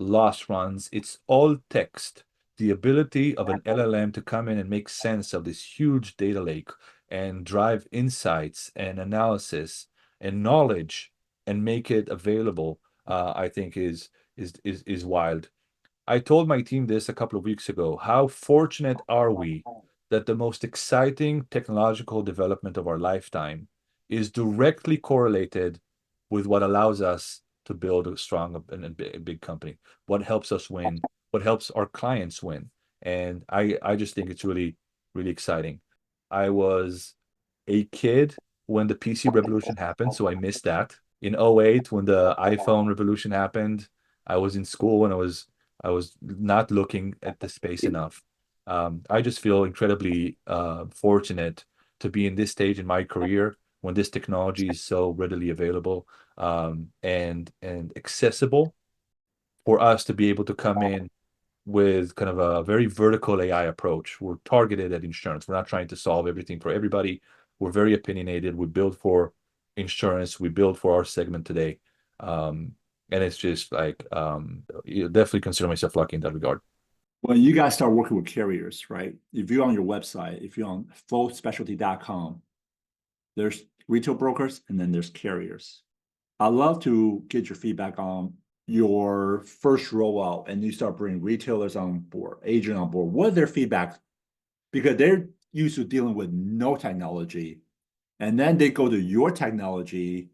loss runs, it's all text. The ability of an LLM to come in and make sense of this huge data lake and drive insights and analysis and knowledge and make it available, I think is wild. I told my team this a couple of weeks ago. How fortunate are we that the most exciting technological development of our lifetime is directly correlated with what allows us to build a strong and big company, what helps us win, what helps our clients win. And I just think it's really, really exciting. I was a kid when the PC revolution happened, so I missed that. In 08, when the iPhone revolution happened, I was in school and I was not looking at the space enough. I just feel incredibly fortunate to be in this stage in my career when this technology is so readily available and accessible for us to be able to come in with kind of a very vertical AI approach. We're targeted at insurance. We're not trying to solve everything for everybody. We're very opinionated. We build for insurance. We build for our segment today. And it's just like, you definitely consider myself lucky in that regard. When you guys start working with carriers, right? If you're on your website, if you're on fullspecialty.com, there's retail brokers and then there's carriers. I'd love to get your feedback on your first rollout and you start bringing retailers on board, agent on board. What are their feedback? Because they're used to dealing with no technology. And then they go to your technology.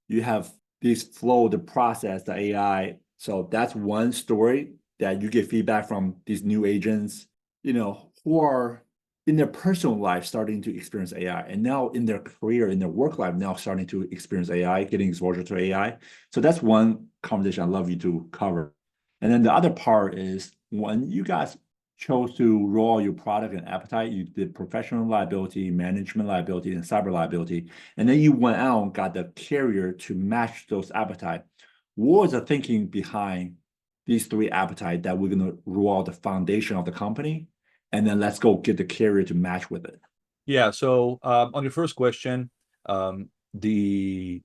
You have these flow, the process, the AI. So that's one story that you get feedback from these new agents, who are in their personal life starting to experience AI, and now in their career, in their work life, now starting to experience AI, getting exposure to AI. So that's one conversation I'd love you to cover. And then the other part is when you guys chose to roll your product and appetite, you did professional liability, management liability, and cyber liability. And then you went out and got the carrier to match those appetite. What was the thinking behind these three appetite that we're going to roll out the foundation of the company? And then let's go get the carrier to match with it. Yeah. So on your first question, the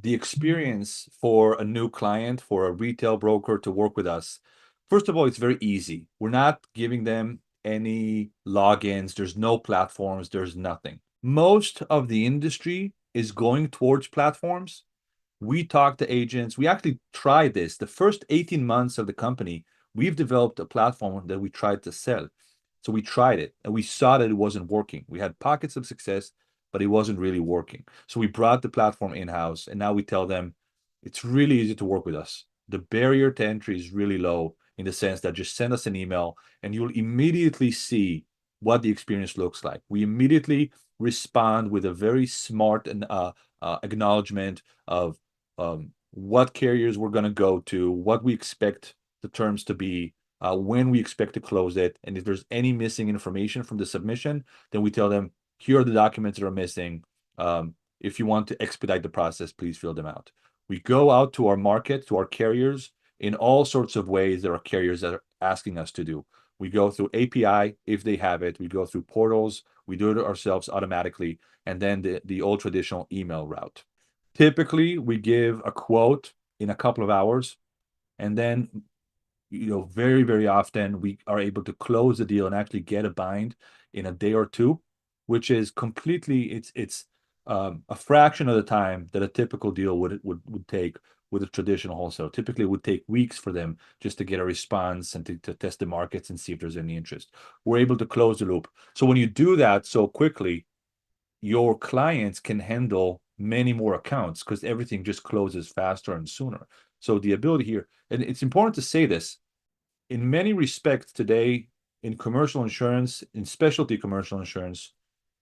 experience for a new client, for a retail broker to work with us, first of all, it's very easy. We're not giving them any logins. There's no platforms. There's nothing. Most of the industry is going towards platforms. We talk to agents. We actually tried this. The first 18 months of the company, we've developed a platform that we tried to sell. So we tried it and we saw that it wasn't working. We had pockets of success, but it wasn't really working. So we brought the platform in-house and now we tell them it's really easy to work with us. The barrier to entry is really low in the sense that just send us an email and you'll immediately see what the experience looks like. We immediately respond with a very smart and acknowledgement of what carriers we're going to go to, what we expect the terms to be, when we expect to close it, and if there's any missing information from the submission, then we tell them, here are the documents that are missing. If you want to expedite the process, please fill them out. We go out to our market, to our carriers, in all sorts of ways. There are carriers that are asking us to do. We go through API if they have it. We go through portals. We do it ourselves automatically, and then the old traditional email route. Typically, we give a quote in a couple of hours, and then very, very often we are able to close the deal and actually get a bind in a day or two, which is completely, it's a fraction of the time that a typical deal would take with a traditional wholesale. Typically, it would take weeks for them just to get a response and to test the markets and see if there's any interest. We're able to close the loop. So when you do that so quickly, your clients can handle many more accounts because everything just closes faster and sooner. So the ability here, and it's important to say this, in many respects today, in commercial insurance, in specialty commercial insurance,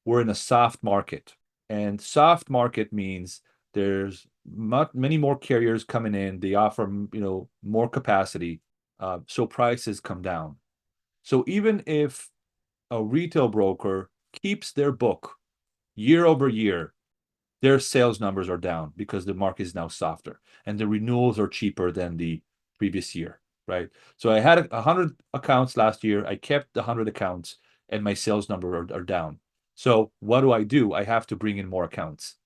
we're in a soft market. And soft market means there's many more carriers coming in. They offer more capacity, so prices come down. So even if a retail broker keeps their book year over year, their sales numbers are down because the market is now softer and the renewals are cheaper than the previous year, right? So I had 100 accounts last year. I kept the 100 accounts and my sales number are down. So what do? I have to bring in more accounts.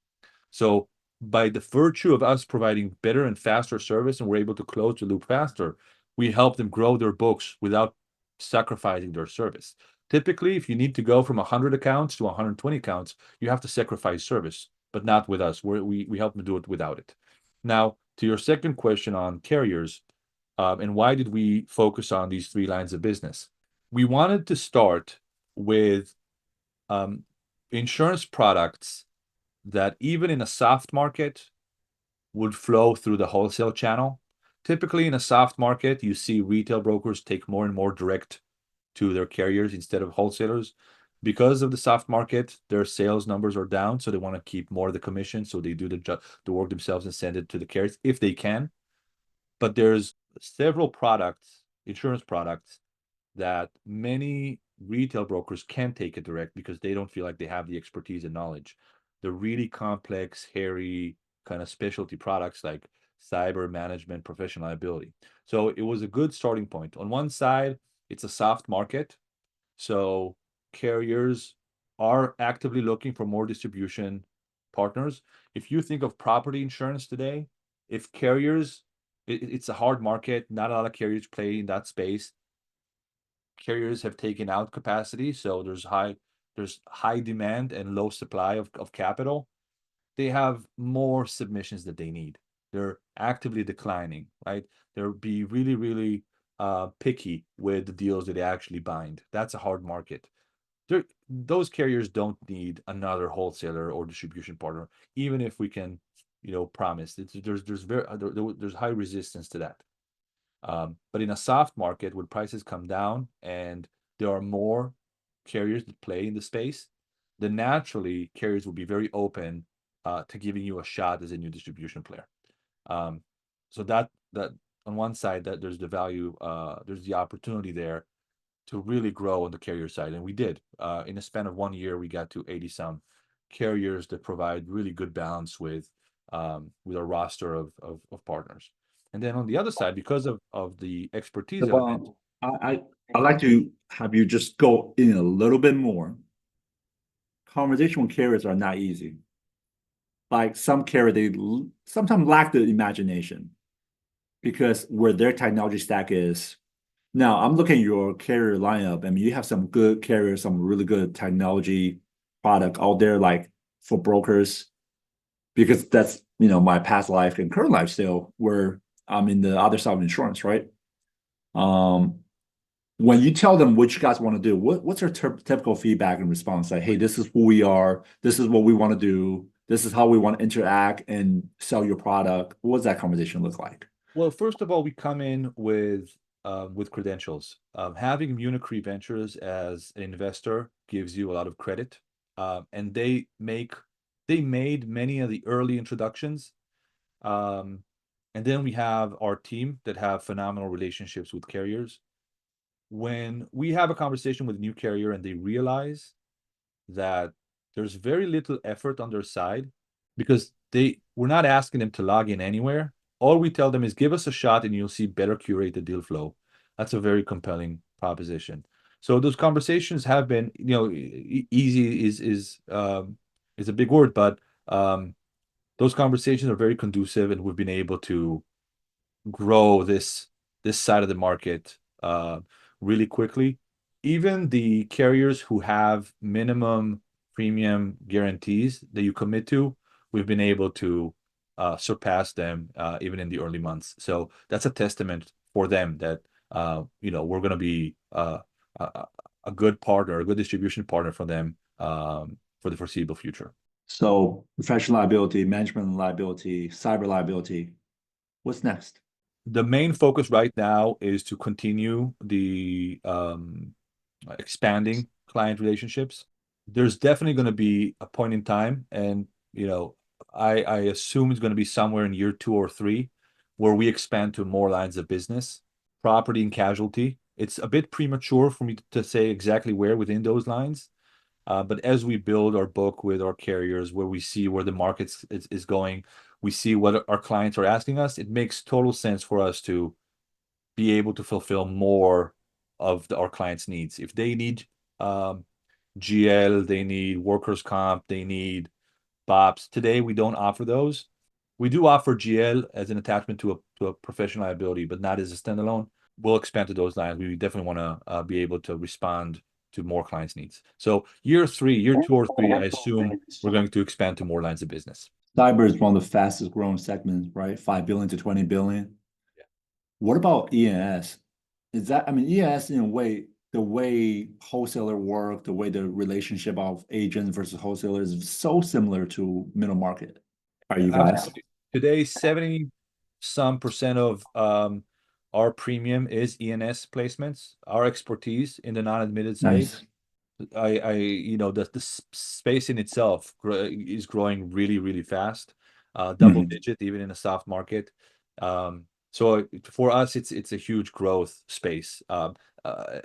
So by the virtue of us providing better and faster service, and we're able to close the loop faster, we help them grow their books without sacrificing their service. Typically, if you need to go from 100 accounts to 120 accounts, you have to sacrifice service, but not with us. We help them do it without it. Now, to your second question on carriers, and why did we focus on these 3 lines of business? We wanted to start with insurance products that even in a soft market would flow through the wholesale channel. Typically in a soft market, you see retail brokers take more and more direct to their carriers instead of wholesalers. Because of the soft market, their sales numbers are down, so they want to keep more of the commission, so they do the work themselves and send it to the carriers if they can. But there's several products, insurance products, that many retail brokers can't take it direct because they don't feel like they have the expertise and knowledge. The really complex, hairy kind of specialty products like cyber management, professional liability. So it was a good starting point. On one side, it's a soft market. So carriers are actively looking for more distribution partners. If you think of property insurance today, if carriers, it's a hard market. Not a lot of carriers play in that space. Carriers have taken out capacity, so there's high demand and low supply of capital. They have more submissions that they need. They're actively declining, right? They'll be really, really picky with the deals that they actually bind. That's a hard market. Those carriers don't need another wholesaler or distribution partner, even if we can, promise. There's high resistance to that. But in a soft market, when prices come down and there are more carriers that play in the space, then naturally carriers will be very open to giving you a shot as a new distribution player. So that on one side, that there's the value, there's the opportunity there to really grow on the carrier side, and we did. In a span of 1 year, we got to 80 some carriers that provide really good balance with our roster of partners. And then on the other side, because of the expertise element, I'd like to have you just go in a little bit more. Conversational carriers are not easy. Like some carrier, they sometimes lack the imagination because where their technology stack is. Now, I'm looking at your carrier lineup. I mean, you have some good carriers, some really good technology product out there, like for brokers, because that's, my past life and current life still, where I'm in the other side of insurance, right? When you tell them what you guys want to do, what's their typical feedback and response? Like, hey, this is who we are. This is what we want to do. This is how we want to interact and sell your product. What does that conversation look like? Well, first of all, we come in with credentials. Having Munich Re Ventures as an investor gives you a lot of credit, and they made many of the early introductions. And then we have our team that have phenomenal relationships with carriers. when we have a conversation with a new carrier and they realize that there's very little effort on their side, because we're not asking them to log in anywhere. All we tell them is give us a shot and you'll see better curated deal flow. That's a very compelling proposition. So those conversations have been, easy is a big word, but those conversations are very conducive, and we've been able to grow this side of the market really quickly. Even the carriers who have minimum premium guarantees that you commit to, we've been able to surpass them even in the early months. So that's a testament for them that we're going to be a good partner, a good distribution partner for them for the foreseeable future. So professional liability, management liability, cyber liability. What's next? The main focus right now is to continue the expanding client relationships. There's definitely going to be a point in time, and I assume it's going to be somewhere in year 2 or 3, where we expand to more lines of business, property and casualty. It's a bit premature for me to say exactly where within those lines. But as we build our book with our carriers, where we see where the market is going, we see what our clients are asking us, it makes total sense for us to be able to fulfill more of our clients' needs. If they need GL, they need workers' comp, they need BOPs. Today, we don't offer those. We do offer GL as an attachment to a professional liability, but not as a standalone. We'll expand to those lines. We definitely want to be able to respond to more clients' needs. So year 2 or 3, I assume we're going to expand to more lines of business. Cyber is one of the fastest growing segments, right? 5 billion to 20 billion. Yeah. What about E&S? E&S in a way, the way wholesaler work, the way the relationship of agent versus wholesaler is so similar to middle market. Are you guys? Today, 70% of our premium is E&S placements. Our expertise in the non-admitted space. Nice. The space in itself is growing really, really fast, double digit, even in a soft market. So for us, it's a huge growth space,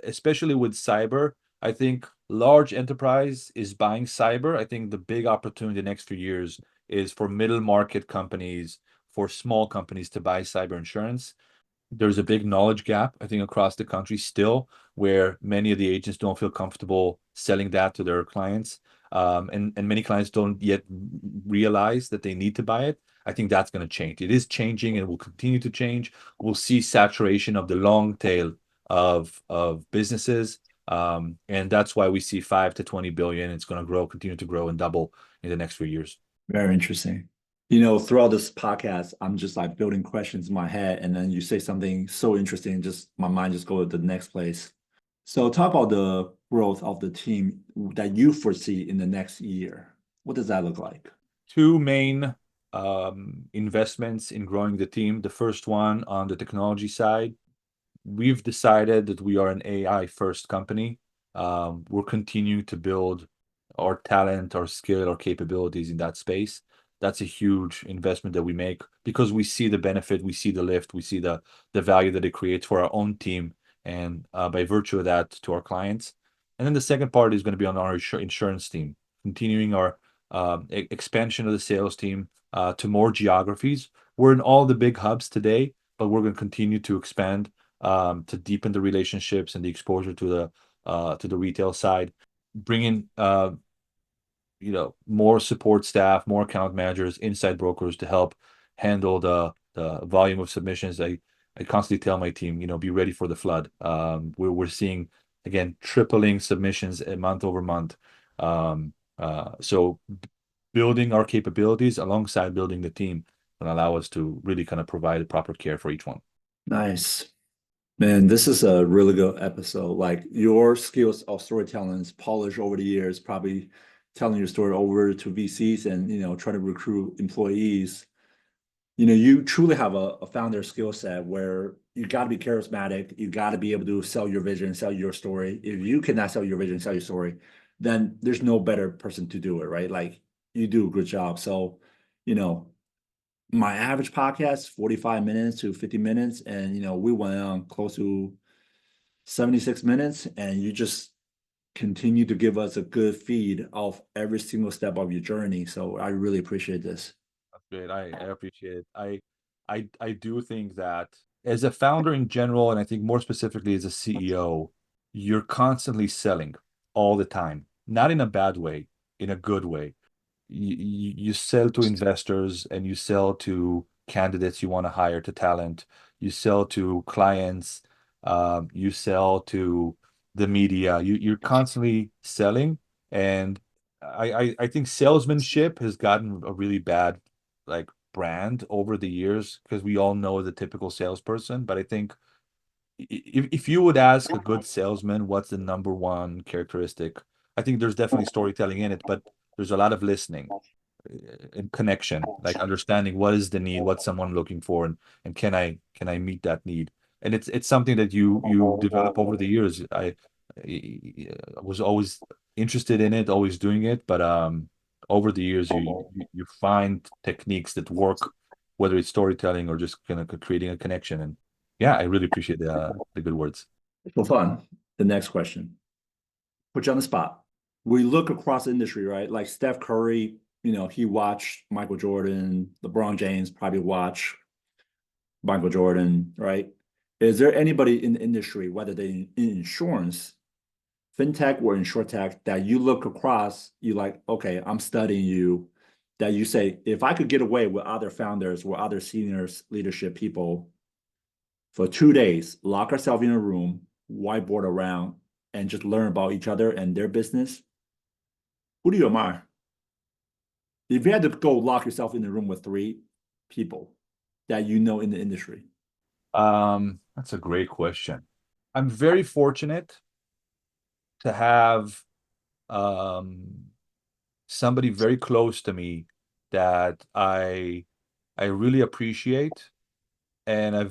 especially with cyber. I think large enterprise is buying cyber. I think the big opportunity the next few years is for middle market companies, for small companies to buy cyber insurance. There's a big knowledge gap, I think, across the country still, where many of the agents don't feel comfortable selling that to their clients. And many clients don't yet realize that they need to buy it. I think that's going to change. It is changing and will continue to change. We'll see saturation of the long tail of businesses. And that's why we see 5 to 20 billion. It's going to continue to grow and double in the next few years. Very interesting. Throughout this podcast, I'm just like building questions in my head, and then you say something so interesting, just my mind just goes to the next place. So talk about the growth of the team that you foresee in the next year. What does that look like? 2 main investments in growing the team. The first one on the technology side. We've decided that we are an AI first company. We're continuing to build our talent, our skill, our capabilities in that space. That's a huge investment that we make because we see the benefit, we see the lift, we see the value that it creates for our own team, and by virtue of that, to our clients. And then the second part is going to be on our insurance team, continuing our expansion of the sales team to more geographies. We're in all the big hubs today, but we're going to continue to expand to deepen the relationships and the exposure to the retail side, bringing more support staff, more account managers, inside brokers to help handle the volume of submissions. I constantly tell my team, be ready for the flood. We're seeing, again, tripling submissions month over month. So building our capabilities alongside building the team can allow us to really kind of provide proper care for each one. Nice. Man, this is a really good episode. Like your skills of storytelling is polished over the years, probably telling your story over to VCs and, trying to recruit employees. You truly have a founder skill set where you got to be charismatic. You got to be able to sell your vision, sell your story. If you cannot sell your vision, sell your story, then there's no better person to do it, right? Like you do a good job. So, my average podcast, 45 minutes to 50 minutes. And, we went on close to 76 minutes, and you just continue to give us a good feed of every single step of your journey. So I really appreciate this. That's great. I appreciate it. I do think that as a founder in general, and I think more specifically as a CEO, you're constantly selling all the time, not in a bad way, in a good way. You sell to investors and you sell to candidates you want to hire, to talent. You sell to clients. You sell to the media. You're constantly selling, and I think salesmanship has gotten a really bad like brand over the years because we all know the typical salesperson. But I think if you would ask a good salesman what's the number one characteristic, I think there's definitely storytelling in it, but there's a lot of listening and connection, like understanding what is the need, what's someone looking for, and can I meet that need? And it's something that you develop over the years. I was always interested in it, always doing it, but over the years you find techniques that work, whether it's storytelling or just kind of creating a connection. And yeah, I really appreciate the good words. For fun, the next question. Put you on the spot. We look across the industry, right? Like Steph Curry, he watched Michael Jordan, LeBron James probably watch Michael Jordan, right? Is there anybody in the industry, whether they in insurance, fintech or insurtech, that you look across, you like, okay, I'm studying you, that you say, if I could get away with other founders or other seniors leadership people for 2 days, lock ourselves in a room, whiteboard around, and just learn about each other and their business, who do you admire? If you had to go lock yourself in the room with 3 people that you know in the industry. That's a great question. I'm very fortunate to have somebody very close to me that I really appreciate. And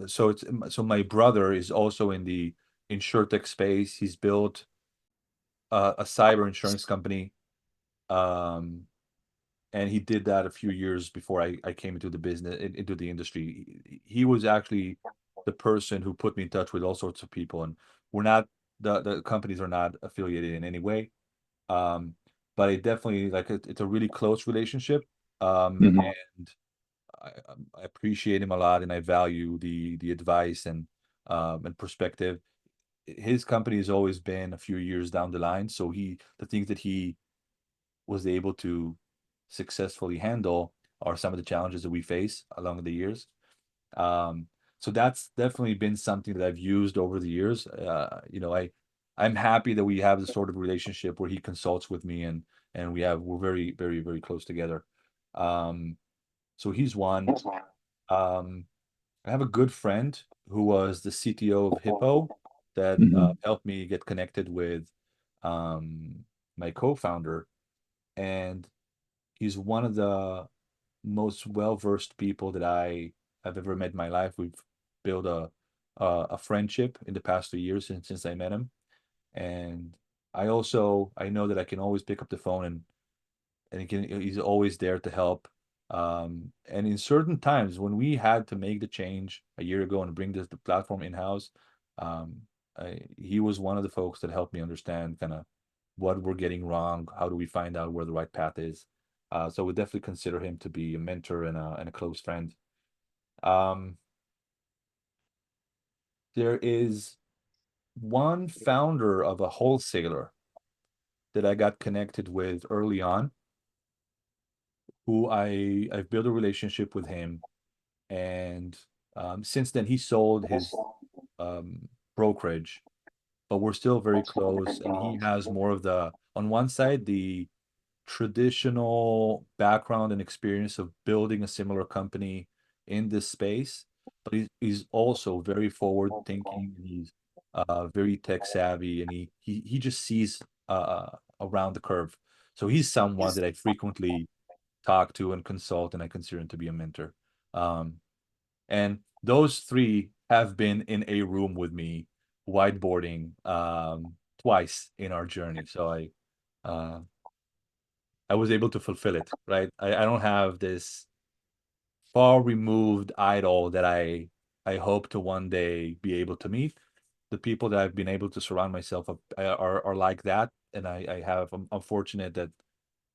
so my brother is also in the insurtech space. He's built a cyber insurance company. And he did that a few years before I came into the business, into the industry. He was actually the person who put me in touch with all sorts of people, and we're not the companies are not affiliated in any way. But I definitely like it's a really close relationship. Mhm. And I appreciate him a lot, and I value the advice and perspective. His company has always been a few years down the line, so the things that he was able to successfully handle are some of the challenges that we face along the years. So that's definitely been something that I've used over the years. I'm happy that we have the sort of relationship where he consults with me and we're very, very, very close together. So he's one. Um, I have a good friend who was the CTO of Hippo that Mhm. helped me get connected with my co-founder, and he's one of the most well-versed people that I have ever met in my life. We've built a friendship in the past 2 years since I met him, and I know that I can always pick up the phone and he's always there to help. And in certain times when we had to make the change a year ago and bring the platform in-house, um, he was one of the folks that helped me understand kind of what we're getting wrong, how do we find out where the right path is. So we definitely consider him to be a mentor and a close friend. Um, there is one founder of a wholesaler that I got connected with early on, who I've built a relationship with him, and since then he sold his brokerage, but we're still very close. And he has more of on one side, the traditional background and experience of building a similar company in this space, but he's also very forward thinking, and he's very tech savvy, and he just sees around the curve. So he's someone that I frequently talk to and consult, and I consider him to be a mentor. And those 3 have been in a room with me whiteboarding twice in our journey. So uh, I was able to fulfill it, right? I don't have this far removed idol that I hope to one day be able to meet. the people that I've been able to surround myself are like that, and I'm fortunate that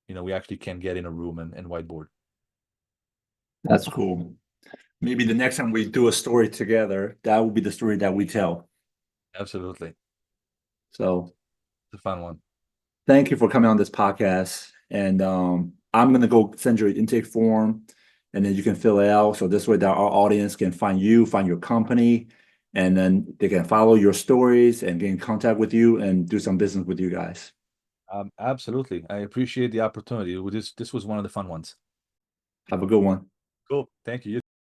we actually can get in a room and whiteboard. That's cool. Maybe the next time we do a story together, that will be the story that we tell. Absolutely, So it's a fun one. thank you for coming on this podcast. And I'm gonna go send you an intake form, and then you can fill it out. So this way that our audience can find you, find your company, and then they can follow your stories and get in contact with you and do some business with you guys. Absolutely, I appreciate the opportunity. This was one of the fun ones. Have a good one. Cool, thank you.